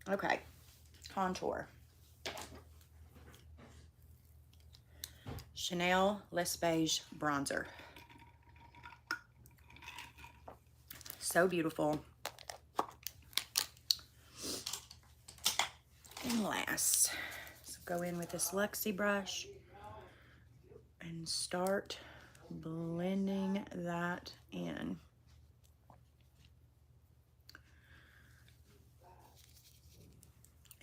Okay, contour. Chanel Les Beige bronzer. So beautiful. And last, so go in with this Luxie brush and start blending that in.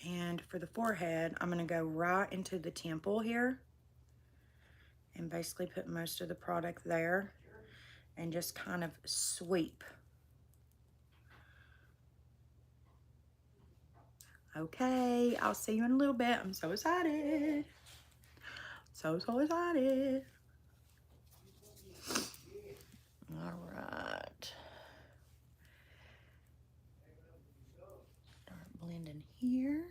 And for the forehead, I'm going to go right into the temple here and basically put most of the product there and just kind of sweep. Okay, I'll see you in a little bit. I'm so excited. So excited. All right. Start blending here.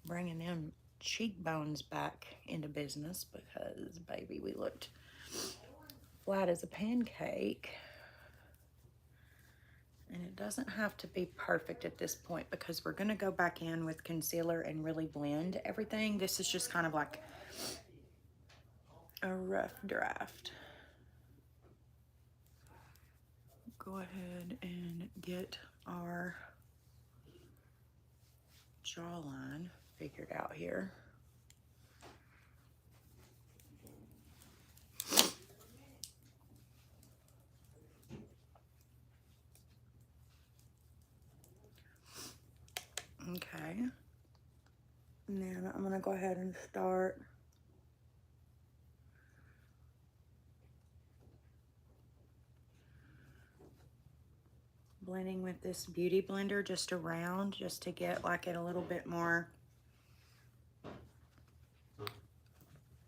Bringing them cheekbones back into business because, baby, we looked flat as a pancake. And it doesn't have to be perfect at this point because we're going to go back in with concealer and really blend everything. This is just kind of like a rough draft. Go ahead and get our jawline figured out here. Okay. And then I'm going to go ahead and start blending with this beauty blender just around, just to get like it a little bit more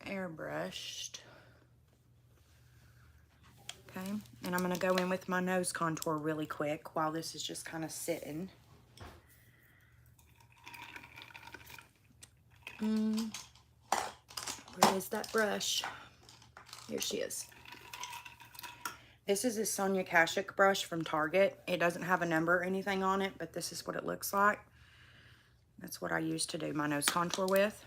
airbrushed. Okay, and I'm gonna go in with my nose contour really quick while this is just kind of sitting. Where is that brush? Here she is. This is a Sonia Kashuk brush from Target. It doesn't have a number or anything on it, but this is what it looks like. That's what I use to do my nose contour with.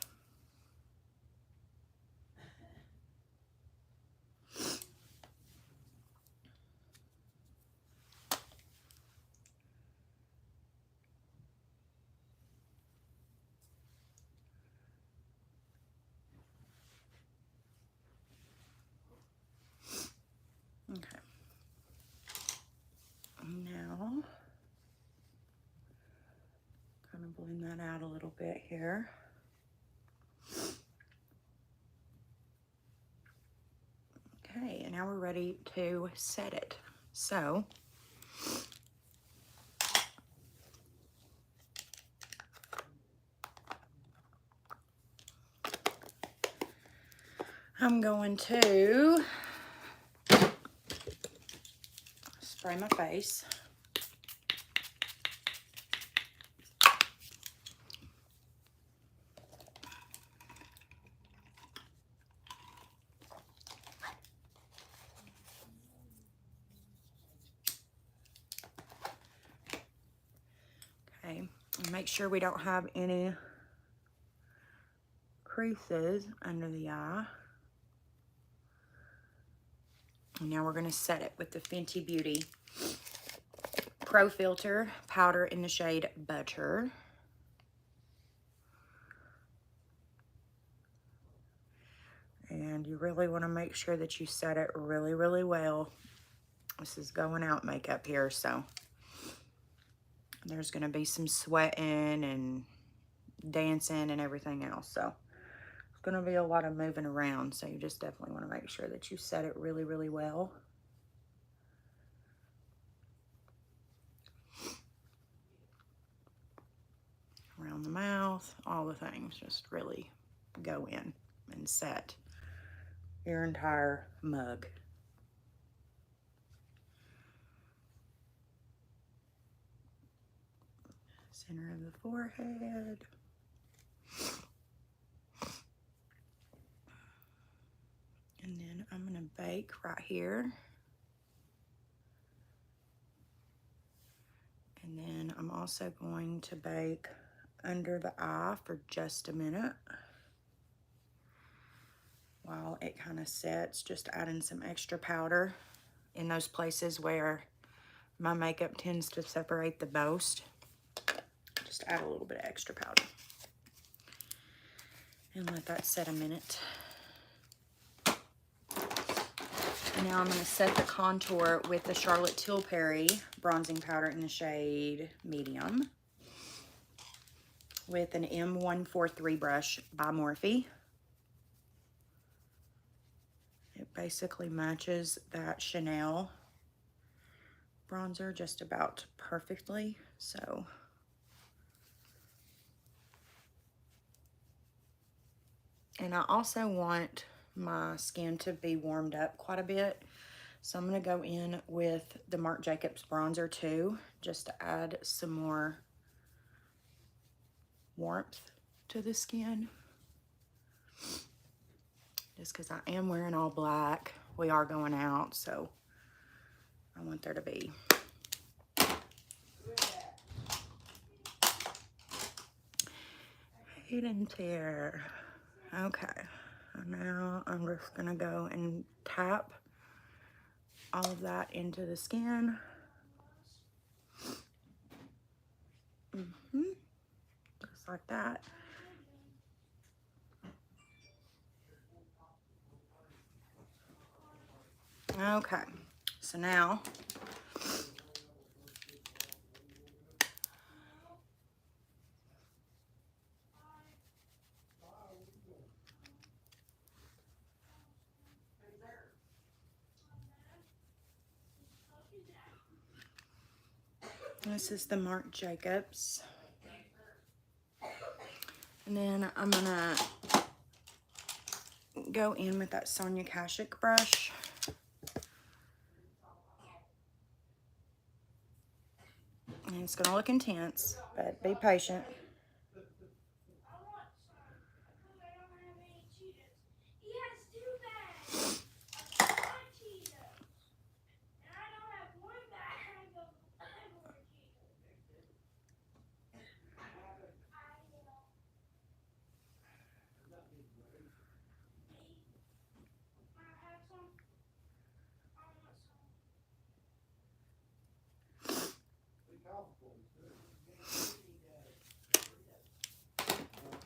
Okay. Now, kind of blend that out a little bit here. Okay, and now we're ready to set it. So, I'm going to spray my face. Okay, and make sure we don't have any creases under the eye. And now we're going to set it with the Fenty Beauty Pro Filter powder in the shade Butter. And you really want to make sure that you set it really, really well. This is going out makeup here, so there's going to be some sweating and dancing and everything else. So it's going to be a lot of moving around. So you just definitely want to make sure that you set it really, really well. Around the mouth, all the things, just really go in and set your entire mug. Center of the forehead. And then I'm gonna bake right here. And then I'm also going to bake under the eye for just a minute while it kind of sets, just adding some extra powder in those places where my makeup tends to separate the most. Just add a little bit of extra powder and let that set a minute. And now I'm going to set the contour with the Charlotte Tilbury bronzing powder in the shade Medium with an M143 brush by Morphe. It basically matches that Chanel bronzer just about perfectly. So and I also want my skin to be warmed up quite a bit. So I'm going to go in with the Marc Jacobs bronzer too, just to add some more warmth to the skin. Just because I am wearing all black. We are going out, so I want there to be hidden tear. Okay, now I'm just gonna go and tap all of that into the skin. Just like that. Okay, so now this is the Marc Jacobs. And then I'm gonna go in with that Sonia Kashuk brush. And it's gonna look intense, but be patient.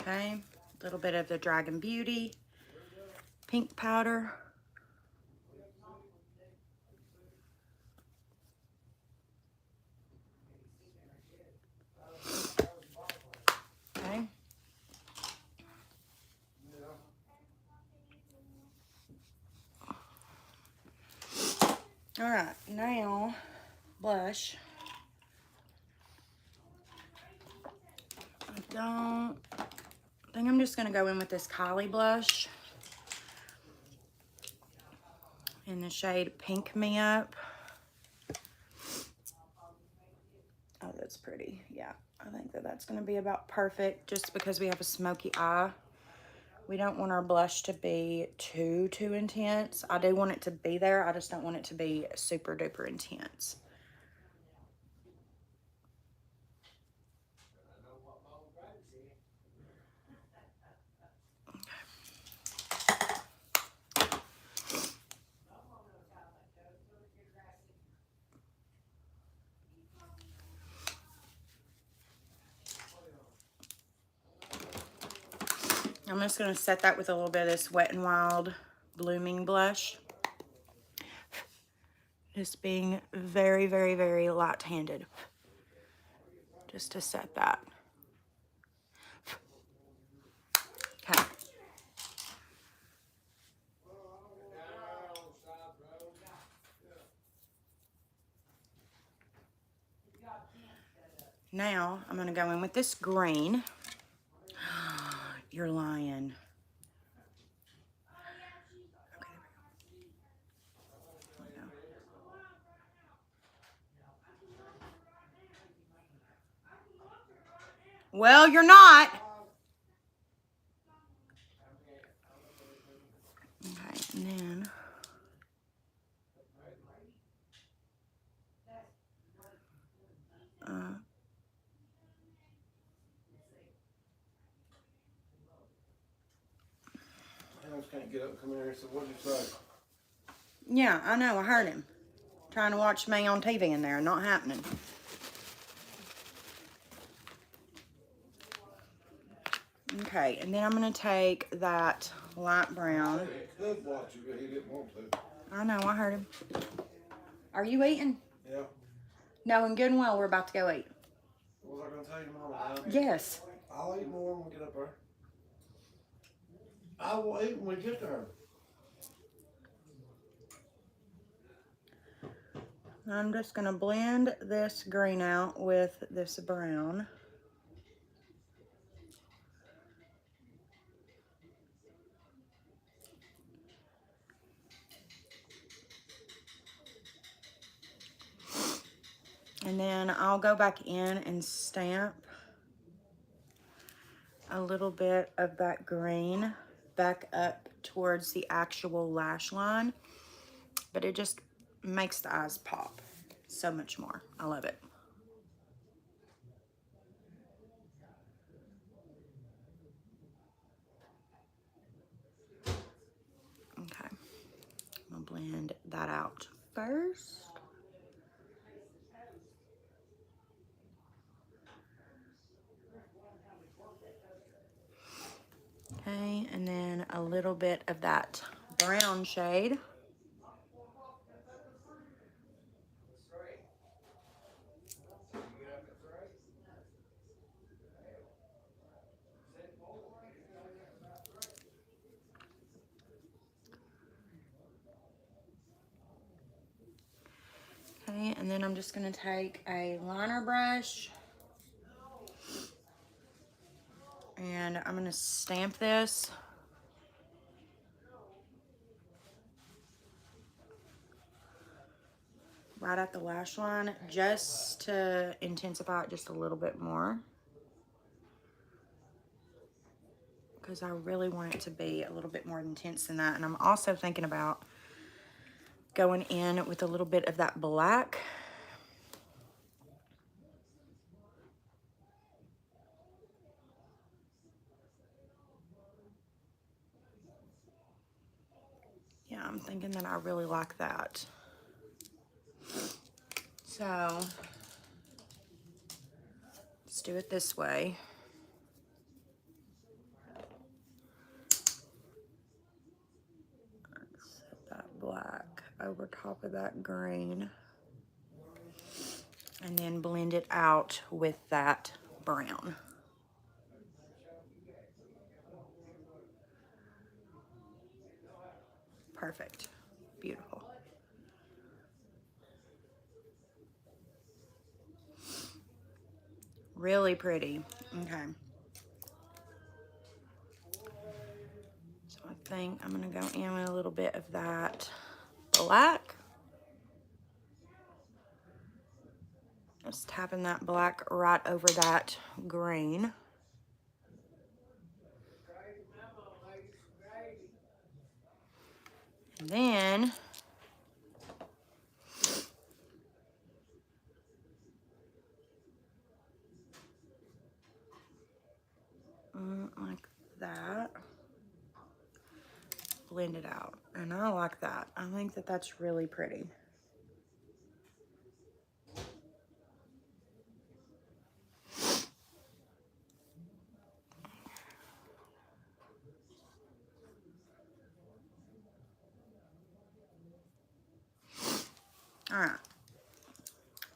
Okay, a little bit of the Dragon Beauty pink powder. Okay. All right, now blush. I think I'm just gonna go in with this Kylie blush in the shade Pink Me Up. Oh, that's pretty. Yeah, I think that that's gonna be about perfect just because we have a smoky eye. We don't want our blush to be too intense. I do want it to be there. I just don't want it to be super duper intense. I'm just going to set that with a little bit of this Wet n Wild Blooming blush. Just being very, very, very light-handed. Just to set that. Okay. Now, I'm going to go in with this green. You're lying. Well, you're not. Okay, and then I just can't get up and come in here. So what'd you say? yeah, I know, I heard him. Trying to watch me on TV in there, not happening. Okay, and then I'm gonna take that light brown. He could watch you, but he didn't want to. I know, I heard him. Are you eating? Yeah. No, and good and well, we're about to go eat. What was I gonna tell you, Mama? Yes. I'll eat more when we get up there. I will eat when we get there. I'm just gonna blend this green out with this brown. And then I'll go back in and stamp a little bit of that green back up towards the actual lash line. But it just makes the eyes pop so much more. I love it. Okay, I'm gonna blend that out first. Okay, and then a little bit of that brown shade. Okay, and then I'm just gonna take a liner brush and I'm gonna stamp this. Right at the lash line, just to intensify it just a little bit more. Because I really want it to be a little bit more intense than that. And I'm also thinking about going in with a little bit of that black. Yeah, I'm thinking that I really like that. So, let's do it this way. Let's set that black over top of that green. And then blend it out with that brown. Perfect. Beautiful. Really pretty. Okay. So I think I'm going to go in with a little bit of that black. Just tapping that black right over that green. And then like that. Blend it out. And I like that. I think that that's really pretty. All right.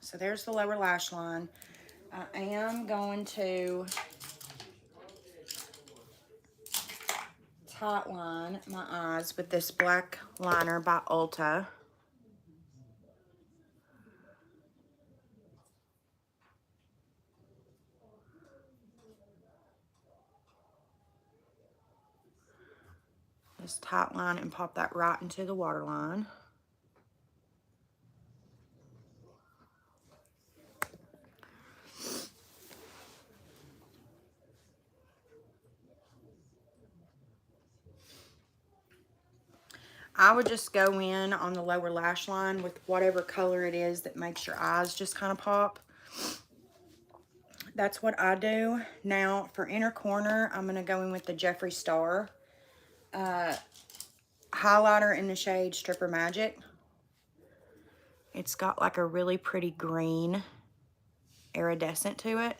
So there's the lower lash line. I am going to tight line my eyes with this black liner by Ulta. Just tight line and pop that right into the waterline. I would just go in on the lower lash line with whatever color it is that makes your eyes just kind of pop. That's what I do. Now for inner corner, I'm going to go in with the Jeffree Star highlighter in the shade Stripper Magic. It's got like a really pretty green iridescent to it.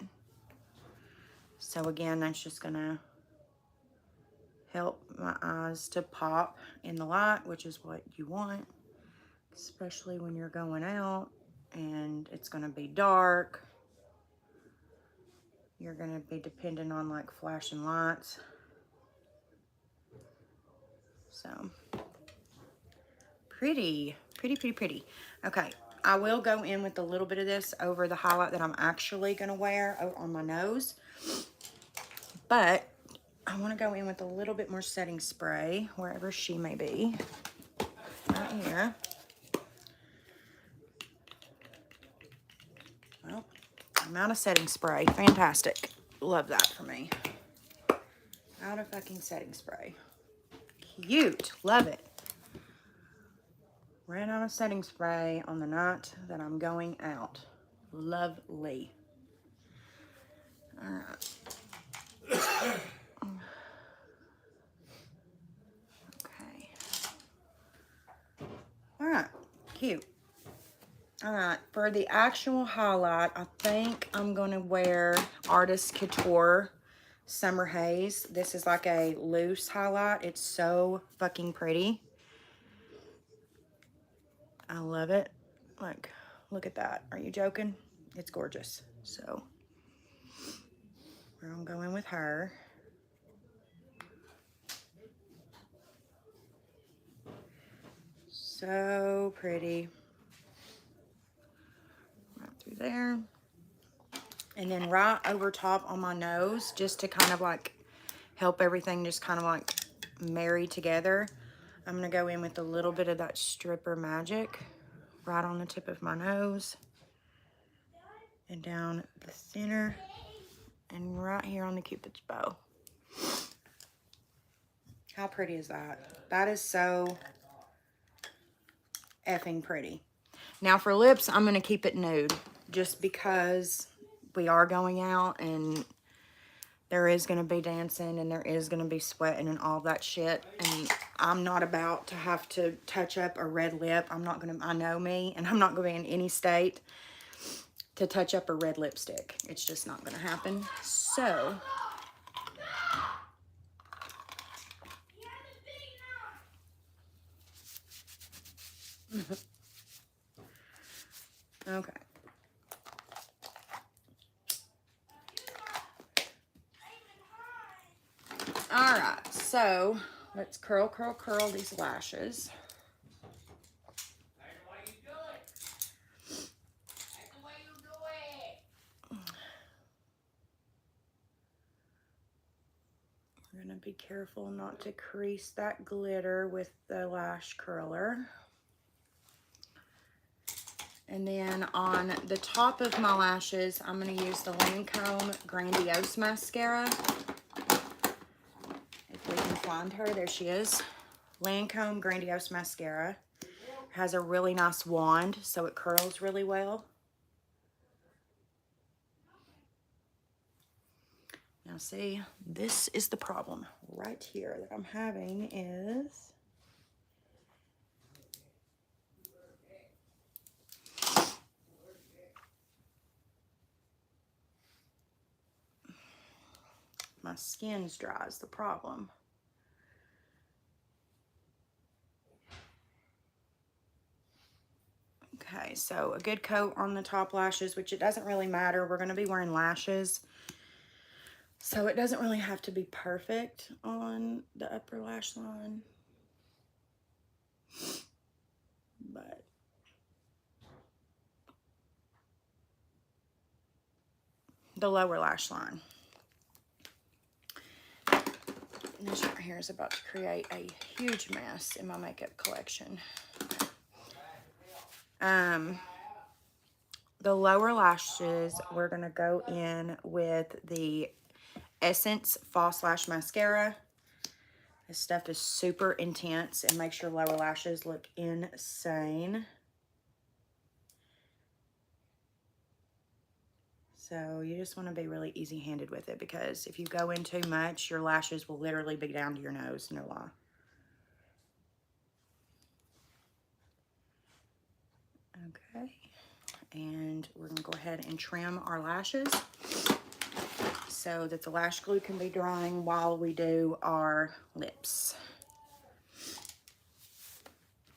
So again, that's just going to help my eyes to pop in the light, which is what you want, especially when you're going out and it's going to be dark. You're going to be dependent on like flashing lights. So pretty. Okay, I will go in with a little bit of this over the highlight that I'm actually going to wear on my nose, but I want to go in with a little bit more setting spray wherever she may be. Right here. Well, I'm out of setting spray. Fantastic. Love that for me. Out of fucking setting spray. Cute. Love it. Ran out of setting spray on the night that I'm going out. Lovely. Alright. Okay. Alright. Cute. Alright. For the actual highlight, I think I'm going to wear Artist Couture Summer Haze. This is like a loose highlight. It's so fucking pretty. I love it. Like, look at that. Are you joking? It's gorgeous. So, we're gonna go in with her. So pretty. Right through there. And then right over top on my nose, just to kind of like help everything just kind of like marry together, I'm gonna go in with a little bit of that Stripper Magic right on the tip of my nose and down the center and right here on the Cupid's bow. How pretty is that? That is so effing pretty. Now for lips, I'm gonna keep it nude just because we are going out and there is going to be dancing and there is going to be sweating and all that shit. And I'm not about to have to touch up a red lip. I'm not going to, I know me, and I'm not going to be in any state to touch up a red lipstick. It's just not going to happen. So, okay. All right, so let's curl these lashes. We're gonna be careful not to crease that glitter with the lash curler. And then on the top of my lashes, I'm gonna use the Lancome Grandiose Mascara. If we can find her, there she is. Lancome Grandiose Mascara. Has a really nice wand, so it curls really well. Now see, this is the problem right here that I'm having is my skin's dry is the problem. Okay, so a good coat on the top lashes, which it doesn't really matter. We're going to be wearing lashes, so it doesn't really have to be perfect on the upper lash line. But the lower lash line. This right here is about to create a huge mess in my makeup collection. The lower lashes, we're going to go in with the Essence False Lash Mascara. This stuff is super intense and makes your lower lashes look insane. So you just want to be really easy-handed with it, because if you go in too much, your lashes will literally be down to your nose, no lie. Okay, and we're gonna go ahead and trim our lashes so that the lash glue can be drying while we do our lips.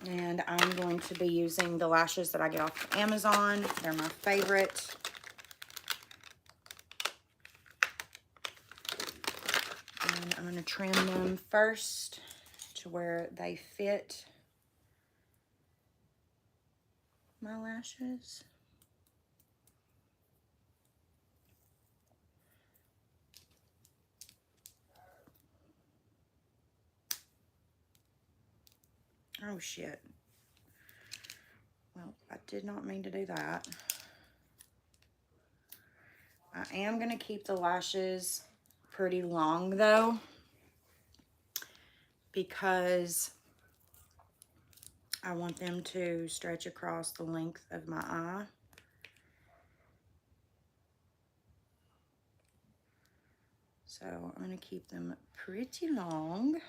And I'm going to be using the lashes that I get off of Amazon. They're my favorite. And I'm going to trim them first to where they fit my lashes. Oh shit. Well, I did not mean to do that. I am going to keep the lashes pretty long though, because I want them to stretch across the length of my eye. So I'm going to keep them pretty long.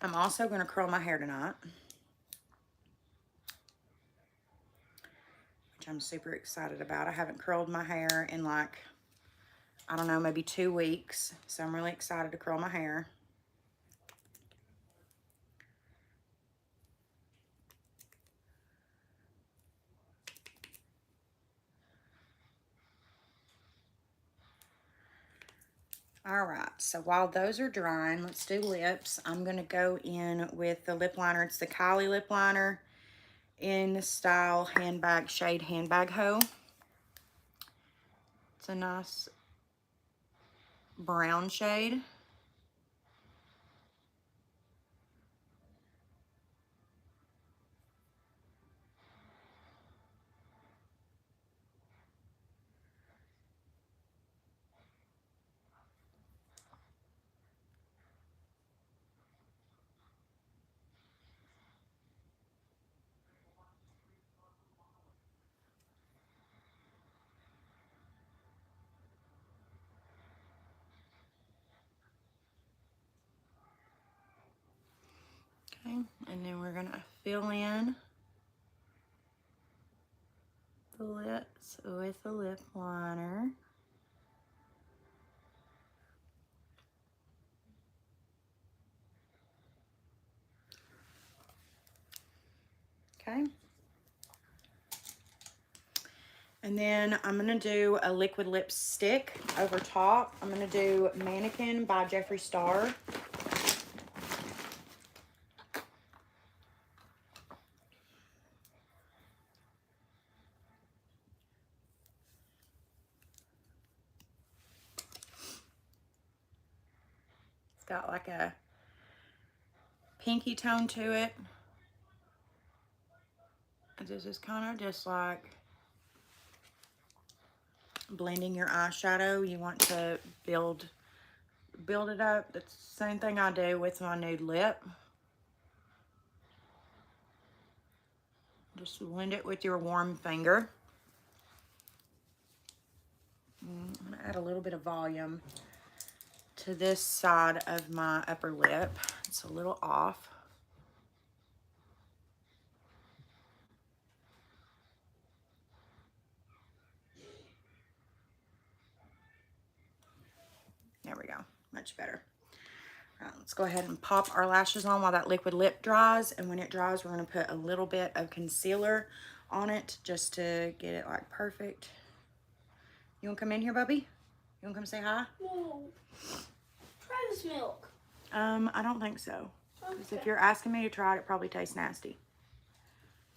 I'm also going to curl my hair tonight, which I'm super excited about. I haven't curled my hair in like, I don't know, maybe 2 weeks. So I'm really excited to curl my hair. All right, so while those are drying, let's do lips. I'm going to go in with the lip liner. It's the Kylie lip liner in the style handbag, shade Handbag Ho. It's a nice brown shade. Okay, and then we're going to fill in the lips with the lip liner. Okay. And then I'm going to do a liquid lipstick over top. I'm going to do Mannequin by Jeffree Star. It's got like a pinky tone to it. This is kind of just like blending your eyeshadow. You want to build it up. That's the same thing I do with my nude lip. Just blend it with your warm finger. I'm going to add a little bit of volume to this side of my upper lip. It's a little off. There we go, much better. All right, let's go ahead and pop our lashes on while that liquid lip dries. And when it dries, we're gonna put a little bit of concealer on it just to get it like perfect. You wanna come in here, Bubby? You wanna come say hi? No. Try this milk. I don't think so. Because Okay. if you're asking me to try it, it probably tastes nasty.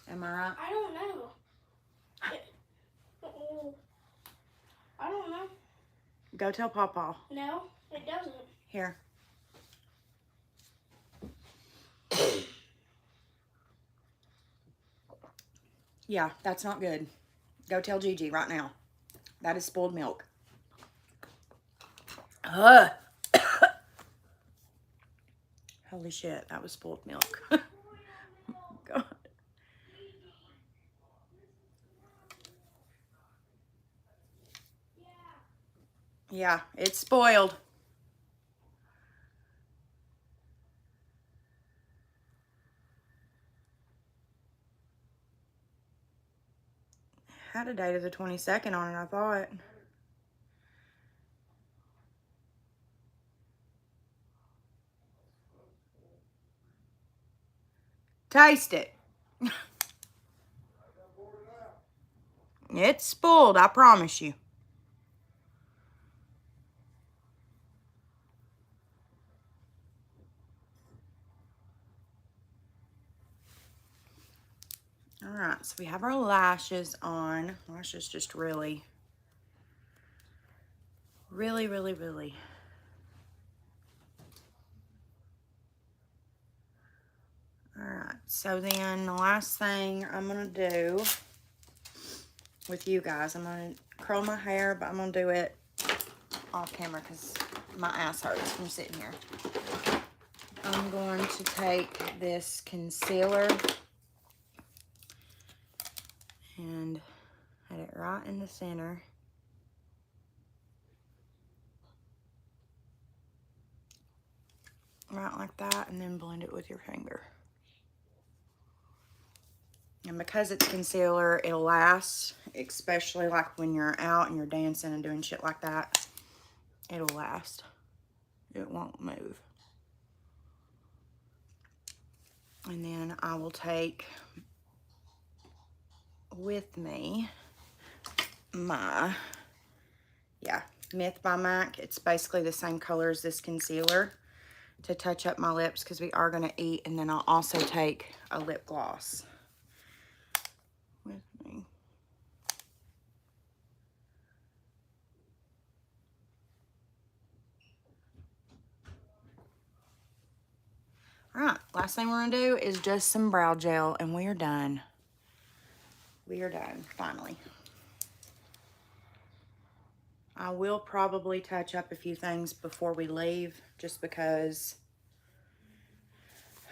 Am I right? I don't know. I don't know. Go tell Pawpaw. No, it doesn't. Here. Yeah, that's not good. Go tell Gigi right now. That is spoiled milk. Ugh. Holy shit, that was spoiled milk. God. Yeah, it's spoiled. Had a date of the 22nd on it, I thought. Taste it. It's spoiled, I promise you. All right, so we have our lashes on. Lashes just really. All right, so then the last thing I'm gonna do with you guys, I'm gonna curl my hair, but I'm gonna do it off camera because my ass hurts from sitting here. I'm going to take this concealer and put it right in the center. Right like that, and then blend it with your finger. And because it's concealer, it'll last, especially like when you're out and you're dancing and doing shit like that. It'll last. It won't move. And then I will take with me my, Myth by MAC. It's basically the same color as this concealer to touch up my lips because we are going to eat. And then I'll also take a lip gloss with me. All right, last thing we're going to do is just some brow gel, and we are done. We are done, finally. I will probably touch up a few things before we leave, just because,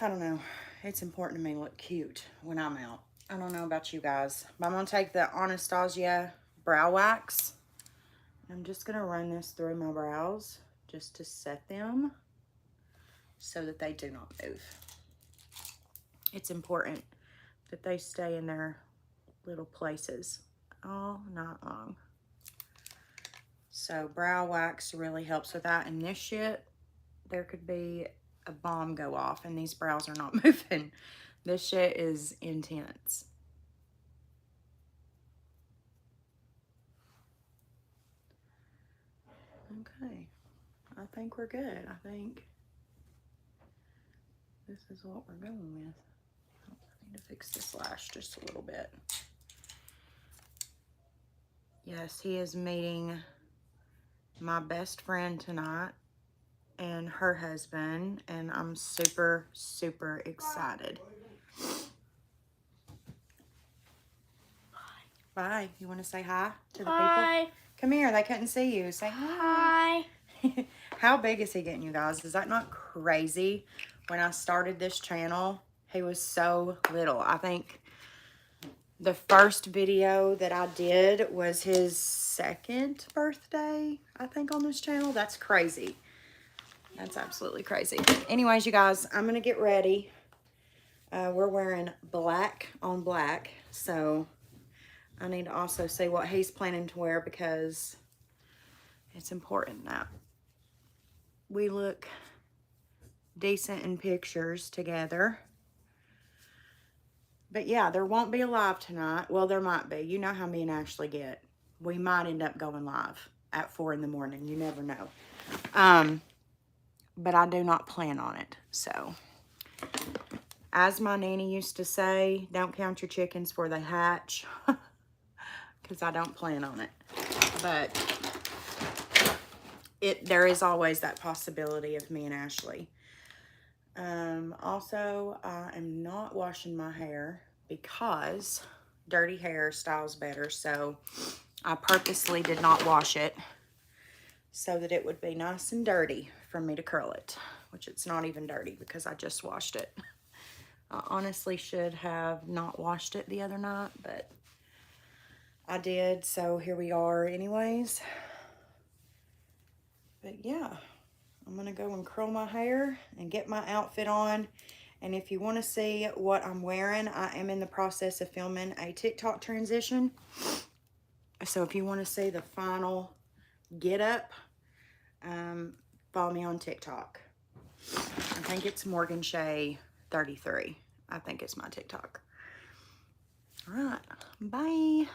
I don't know, it's important to me to look cute when I'm out. I don't know about you guys, but I'm going to take the Anastasia Brow Wax. I'm just going to run this through my brows just to set them so that they do not move. It's important that they stay in their little places all night long. So brow wax really helps with that. And this shit, there could be a bomb go off and these brows are not moving. This shit is intense. Okay, I think we're good. I think this is what we're going with. I need to fix this lash just a little bit. Yes, he is meeting my best friend tonight and her husband, and I'm super, super excited. Bye. You want to say hi to the people? Come here. They couldn't see you. Say hi. Hi. How big is he getting, you guys? Is that not crazy? When I started this channel, he was so little. I think the first video that I did was his 2nd birthday, I think, on this channel. That's crazy. That's absolutely crazy. Anyways, you guys, I'm going to get ready. We're wearing black on black, so I need to also see what he's planning to wear because it's important that we look decent in pictures together. But yeah, there won't be a live tonight. Well, there might be. You know how me and Ashley get. We might end up going live at 4 in the morning. You never know. But I do not plan on it. So, as my nanny used to say, don't count your chickens before they hatch. Because I don't plan on it. But there is always that possibility of me and Ashley. Also, I am not washing my hair because dirty hair styles better. So I purposely did not wash it so that it would be nice and dirty for me to curl it, which it's not even dirty because I just washed it. I honestly should have not washed it the other night, but I did, so here we are anyways. But yeah, I'm gonna go and curl my hair and get my outfit on. And if you want to see what I'm wearing, I am in the process of filming a TikTok transition. So if you want to see the final get up, follow me on TikTok. I think it's Morgan Shea 33. I think it's my TikTok. All right, bye.